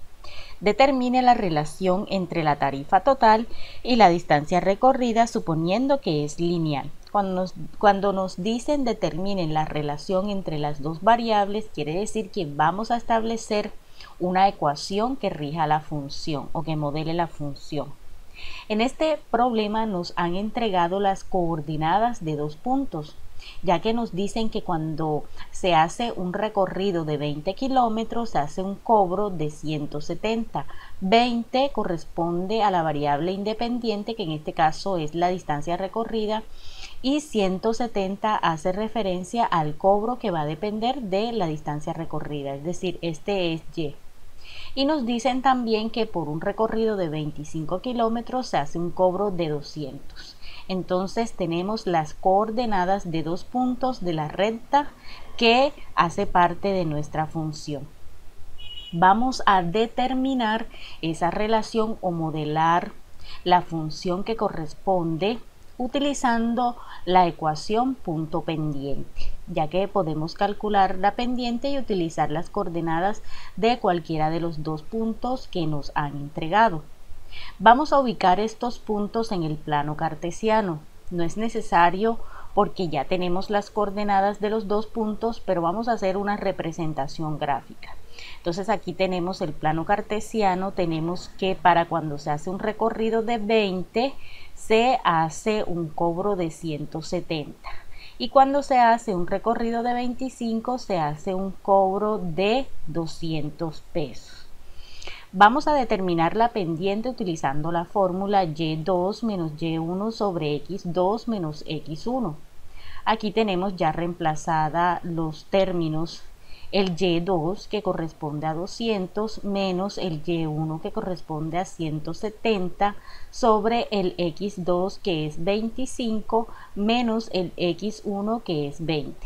Determine la relación entre la tarifa total y la distancia recorrida suponiendo que es lineal. Cuando nos dicen determinen la relación entre las dos variables, quiere decir que vamos a establecer una ecuación que rija la función o que modele la función. En este problema nos han entregado las coordenadas de dos puntos. ya que nos dicen que cuando se hace un recorrido de 20 kilómetros se hace un cobro de 170. 20 corresponde a la variable independiente, que en este caso es la distancia recorrida, y 170 hace referencia al cobro que va a depender de la distancia recorrida, es decir, este es Y. Y nos dicen también que por un recorrido de 25 kilómetros se hace un cobro de 200. Entonces tenemos las coordenadas de dos puntos de la recta que hace parte de nuestra función. Vamos a determinar esa relación o modelar la función que corresponde utilizando la ecuación punto pendiente, ya que podemos calcular la pendiente y utilizar las coordenadas de cualquiera de los dos puntos que nos han entregado. Vamos a ubicar estos puntos en el plano cartesiano. No es necesario porque ya tenemos las coordenadas de los dos puntos, pero vamos a hacer una representación gráfica. Entonces aquí tenemos el plano cartesiano, tenemos que para cuando se hace un recorrido de 20 se hace un cobro de 170 y cuando se hace un recorrido de 25 se hace un cobro de 200 pesos. Vamos a determinar la pendiente utilizando la fórmula y2 menos y1 sobre x2 menos x1. Aquí tenemos ya reemplazada los términos, el y2 que corresponde a 200 menos el y1 que corresponde a 170 sobre el x2 que es 25 menos el x1 que es 20.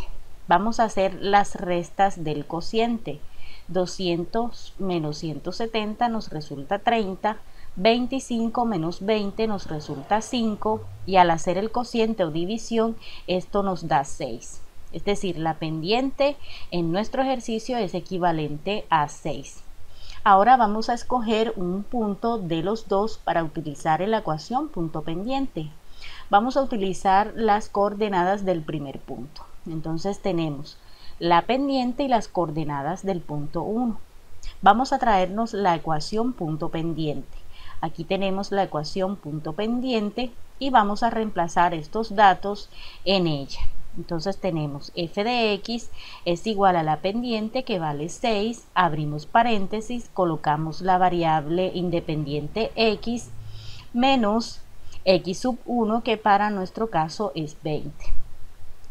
Vamos a hacer las restas del cociente. 200 menos 170 nos resulta 30, 25 menos 20 nos resulta 5 y al hacer el cociente o división esto nos da 6. Es decir, la pendiente en nuestro ejercicio es equivalente a 6. Ahora vamos a escoger un punto de los dos para utilizar en la ecuación punto pendiente. Vamos a utilizar las coordenadas del primer punto. Entonces tenemos la pendiente y las coordenadas del punto 1. Vamos a traernos la ecuación punto pendiente. Aquí tenemos la ecuación punto pendiente y vamos a reemplazar estos datos en ella. Entonces tenemos f de x es igual a la pendiente que vale 6, abrimos paréntesis, colocamos la variable independiente x menos x sub 1 que para nuestro caso es 20,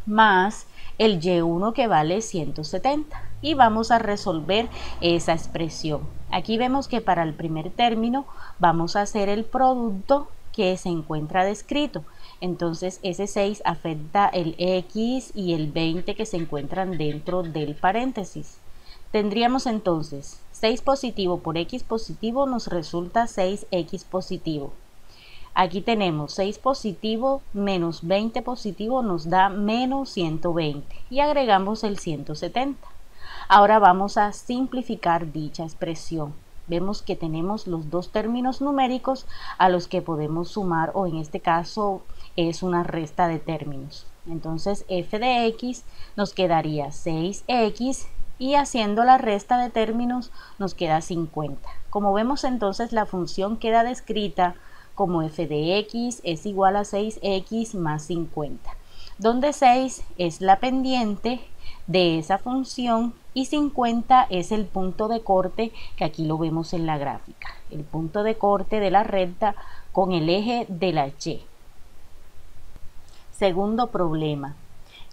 más el y1 que vale 170 y vamos a resolver esa expresión. Aquí vemos que para el primer término vamos a hacer el producto que se encuentra descrito. Entonces ese 6 afecta el x y el 20 que se encuentran dentro del paréntesis. Tendríamos entonces 6 positivo por x positivo nos resulta 6x positivo. Aquí tenemos 6 positivo menos 20 positivo nos da menos 120 y agregamos el 170. Ahora vamos a simplificar dicha expresión. Vemos que tenemos los dos términos numéricos a los que podemos sumar, o en este caso es una resta de términos. Entonces f de x nos quedaría 6x y haciendo la resta de términos nos queda 50. Como vemos entonces la función queda descrita como f de x es igual a 6x más 50, donde 6 es la pendiente de esa función y 50 es el punto de corte, que aquí lo vemos en la gráfica, el punto de corte de la recta con el eje de la Y. Segundo problema,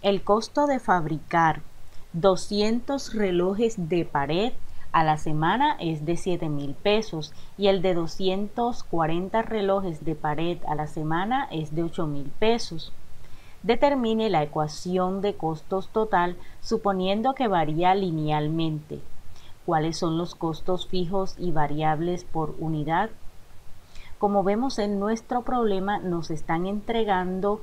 el costo de fabricar 200 relojes de pared a la semana es de 7.000 pesos y el de 240 relojes de pared a la semana es de 8.000 pesos. Determine la ecuación de costos total suponiendo que varía linealmente. ¿Cuáles son los costos fijos y variables por unidad? Como vemos en nuestro problema nos están entregando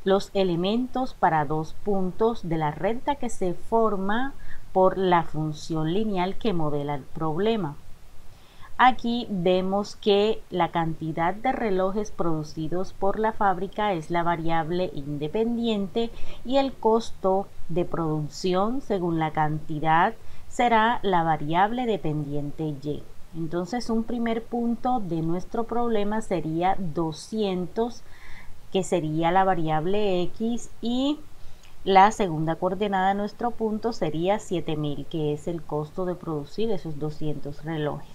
los elementos para dos puntos de la recta que se forma por la función lineal que modela el problema. Aquí vemos que la cantidad de relojes producidos por la fábrica es la variable independiente y el costo de producción según la cantidad será la variable dependiente Y. Entonces un primer punto de nuestro problema sería 200, que sería la variable X, y La segunda coordenada de nuestro punto sería 7.000, que es el costo de producir esos 200 relojes.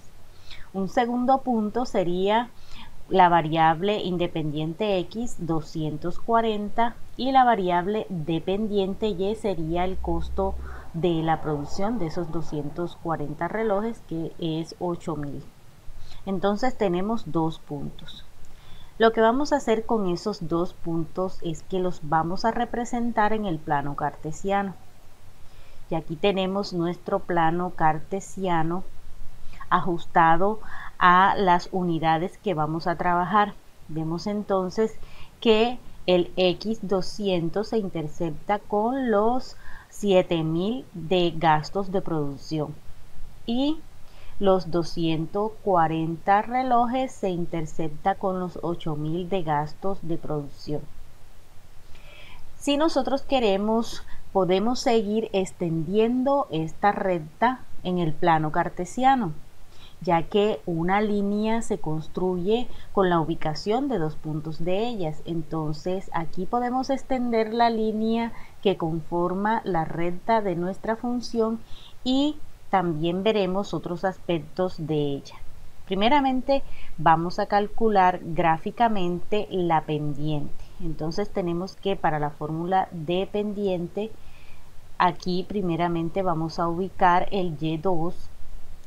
Un segundo punto sería la variable independiente X, 240, y la variable dependiente Y sería el costo de la producción de esos 240 relojes, que es 8.000. Entonces tenemos dos puntos. Lo que vamos a hacer con esos dos puntos es que los vamos a representar en el plano cartesiano. Y aquí tenemos nuestro plano cartesiano ajustado a las unidades que vamos a trabajar. Vemos entonces que el X200 se intercepta con los 7.000 de gastos de producción y los 240 relojes se intercepta con los 8.000 de gastos de producción. Si nosotros queremos, podemos seguir extendiendo esta recta en el plano cartesiano, ya que una línea se construye con la ubicación de dos puntos de ellas. Entonces aquí podemos extender la línea que conforma la recta de nuestra función y también veremos otros aspectos de ella. Primeramente vamos a calcular gráficamente la pendiente. Entonces tenemos que para la fórmula de pendiente, aquí primeramente vamos a ubicar el Y2.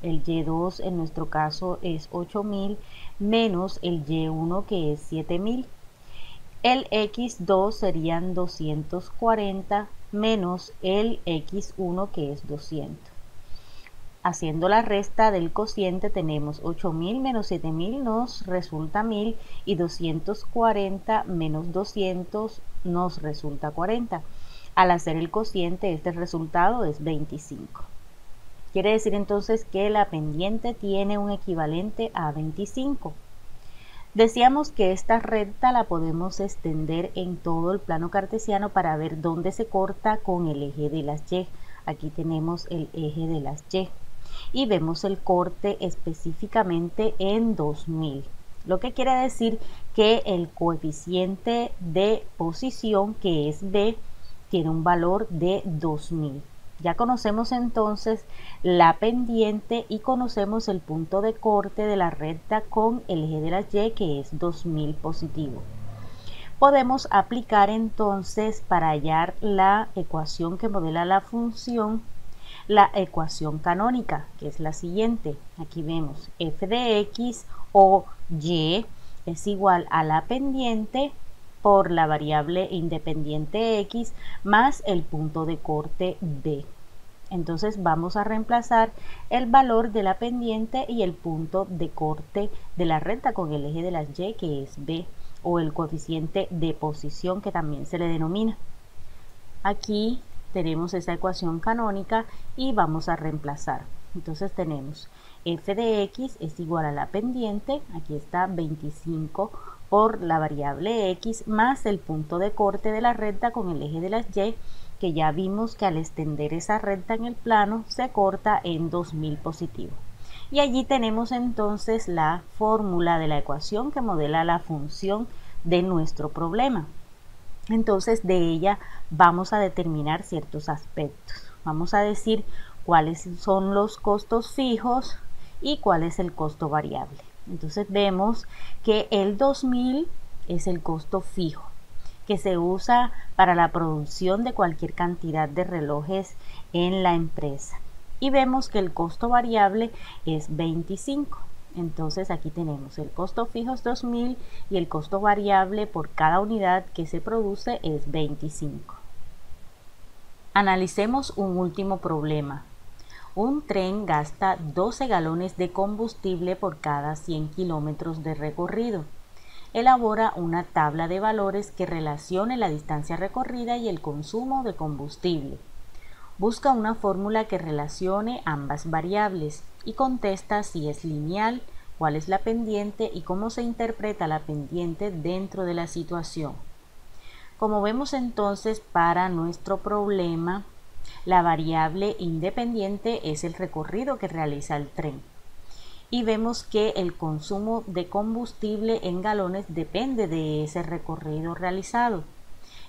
El Y2 en nuestro caso es 8.000 menos el Y1 que es 7.000. El X2 serían 240 menos el X1 que es 200. Haciendo la resta del cociente tenemos 8.000 menos 7.000 nos resulta 1.000 y 240 menos 200 nos resulta 40. Al hacer el cociente este resultado es 25. Quiere decir entonces que la pendiente tiene un equivalente a 25. Decíamos que esta recta la podemos extender en todo el plano cartesiano para ver dónde se corta con el eje de las Y. Aquí tenemos el eje de las Y. Y vemos el corte específicamente en 2000, lo que quiere decir que el coeficiente de posición, que es B, tiene un valor de 2000. Ya conocemos entonces la pendiente y conocemos el punto de corte de la recta con el eje de las Y, que es 2000 positivo. Podemos aplicar entonces para hallar la ecuación que modela la función, la ecuación canónica, que es la siguiente. Aquí vemos f de x o y es igual a la pendiente por la variable independiente x más el punto de corte b. Entonces vamos a reemplazar el valor de la pendiente y el punto de corte de la recta con el eje de las y, que es b, o el coeficiente de posición, que también se le denomina. Aquí tenemos esa ecuación canónica y vamos a reemplazar. Entonces tenemos f de x es igual a la pendiente, aquí está 25 por la variable x más el punto de corte de la recta con el eje de las y, que ya vimos que al extender esa recta en el plano se corta en 2000 positivo. Y allí tenemos entonces la fórmula de la ecuación que modela la función de nuestro problema. Entonces de ella vamos a determinar ciertos aspectos. Vamos a decir cuáles son los costos fijos y cuál es el costo variable. Entonces vemos que el 2000 es el costo fijo, que se usa para la producción de cualquier cantidad de relojes en la empresa. Y vemos que el costo variable es 25. Entonces aquí tenemos el costo fijo es 2000 y el costo variable por cada unidad que se produce es 25. Analicemos un último problema. Un tren gasta 12 galones de combustible por cada 100 kilómetros de recorrido. Elabora una tabla de valores que relacione la distancia recorrida y el consumo de combustible. Busca una fórmula que relacione ambas variables y contesta si es lineal, cuál es la pendiente y cómo se interpreta la pendiente dentro de la situación. Como vemos entonces, para nuestro problema, la variable independiente es el recorrido que realiza el tren. Y vemos que el consumo de combustible en galones depende de ese recorrido realizado.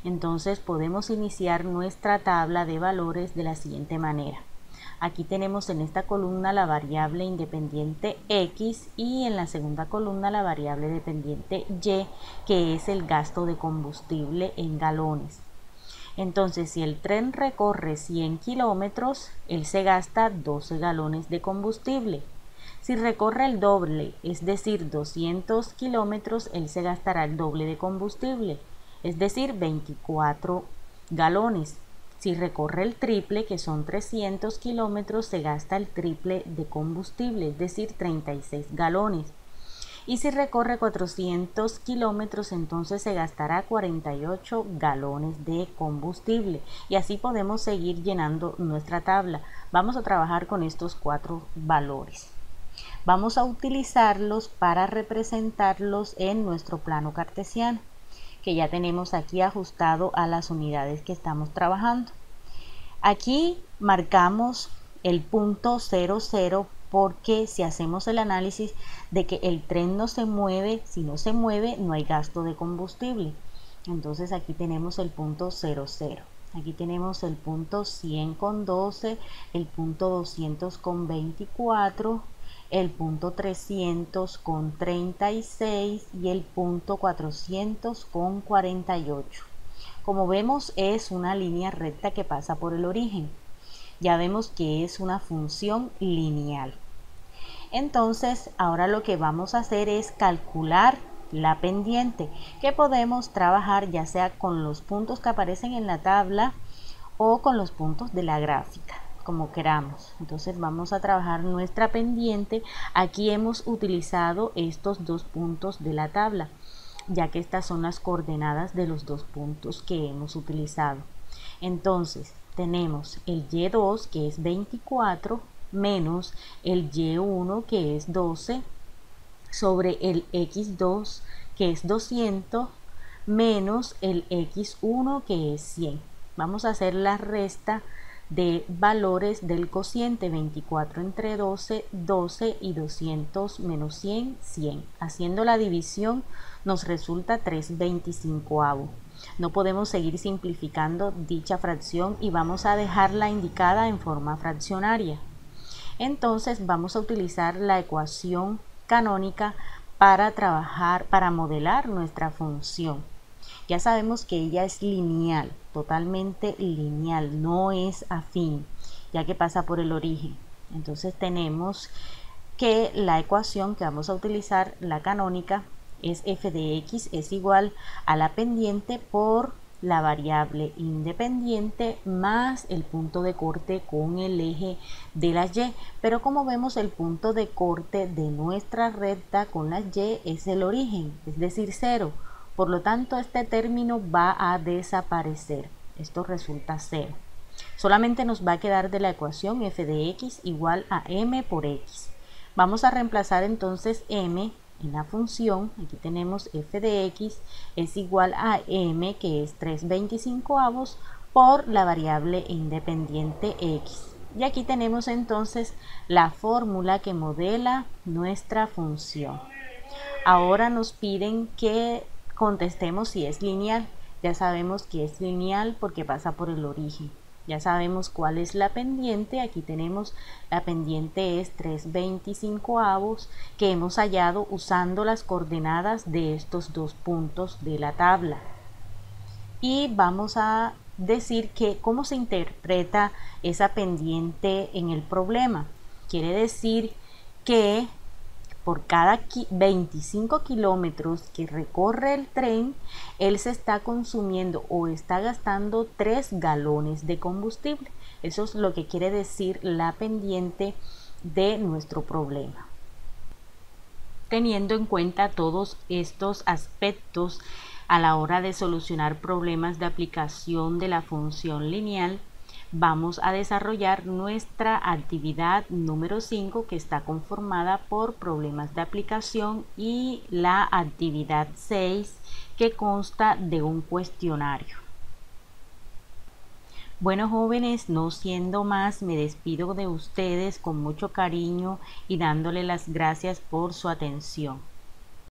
Entonces podemos iniciar nuestra tabla de valores de la siguiente manera. Aquí tenemos en esta columna la variable independiente X y en la segunda columna la variable dependiente Y, que es el gasto de combustible en galones. Entonces, si el tren recorre 100 kilómetros, él se gasta 12 galones de combustible. Si recorre el doble, es decir, 200 kilómetros, él se gastará el doble de combustible, es decir, 24 galones. Si recorre el triple, que son 300 kilómetros, se gasta el triple de combustible, es decir, 36 galones. Y si recorre 400 kilómetros, entonces se gastará 48 galones de combustible. Y así podemos seguir llenando nuestra tabla. Vamos a trabajar con estos 4 valores. Vamos a utilizarlos para representarlos en nuestro plano cartesiano, que ya tenemos aquí ajustado a las unidades que estamos trabajando. Aquí marcamos el punto 00 porque si hacemos el análisis de que el tren no se mueve, si no se mueve no hay gasto de combustible. Entonces aquí tenemos el punto 00. Aquí tenemos el punto 100,12, el punto 200,24, el punto 300,36 y el punto 400,48. Como vemos, es una línea recta que pasa por el origen. Ya vemos que es una función lineal. Entonces, ahora lo que vamos a hacer es calcular la pendiente, que podemos trabajar ya sea con los puntos que aparecen en la tabla o con los puntos de la gráfica, como queramos. Entonces vamos a trabajar nuestra pendiente. Aquí hemos utilizado estos 2 puntos de la tabla, ya que estas son las coordenadas de los 2 puntos que hemos utilizado. Entonces tenemos el Y2, que es 24, menos el Y1, que es 12, sobre el X2, que es 200, menos el X1, que es 100. Vamos a hacer la resta de valores del cociente. 24 entre 12, 12, y 200 menos 100, 100. Haciendo la división nos resulta 3/25. No podemos seguir simplificando dicha fracción y vamos a dejarla indicada en forma fraccionaria. Entonces vamos a utilizar la ecuación canónica para trabajar, para modelar nuestra función. Ya sabemos que ella es lineal, totalmente lineal, no es afín, ya que pasa por el origen. Entonces tenemos que la ecuación que vamos a utilizar, la canónica, es f de x es igual a la pendiente por la variable independiente más el punto de corte con el eje de la y. Pero como vemos, el punto de corte de nuestra recta con la y es el origen, es decir, 0. Por lo tanto, este término va a desaparecer. Esto resulta 0. Solamente nos va a quedar de la ecuación f de x igual a m por x. Vamos a reemplazar entonces m en la función. Aquí tenemos f de x es igual a m, que es 3/25, por la variable independiente x. Y aquí tenemos entonces la fórmula que modela nuestra función. Ahora nos piden que contestemos si es lineal. Ya sabemos que es lineal porque pasa por el origen. Ya sabemos cuál es la pendiente. Aquí tenemos la pendiente es 3/25 que hemos hallado usando las coordenadas de estos 2 puntos de la tabla. Y vamos a decir que cómo se interpreta esa pendiente en el problema. Quiere decir que por cada 25 kilómetros que recorre el tren, él se está consumiendo o está gastando 3 galones de combustible. Eso es lo que quiere decir la pendiente de nuestro problema. Teniendo en cuenta todos estos aspectos a la hora de solucionar problemas de aplicación de la función lineal, vamos a desarrollar nuestra actividad número 5, que está conformada por problemas de aplicación, y la actividad 6, que consta de un cuestionario. Bueno, jóvenes, no siendo más, me despido de ustedes con mucho cariño y dándole las gracias por su atención.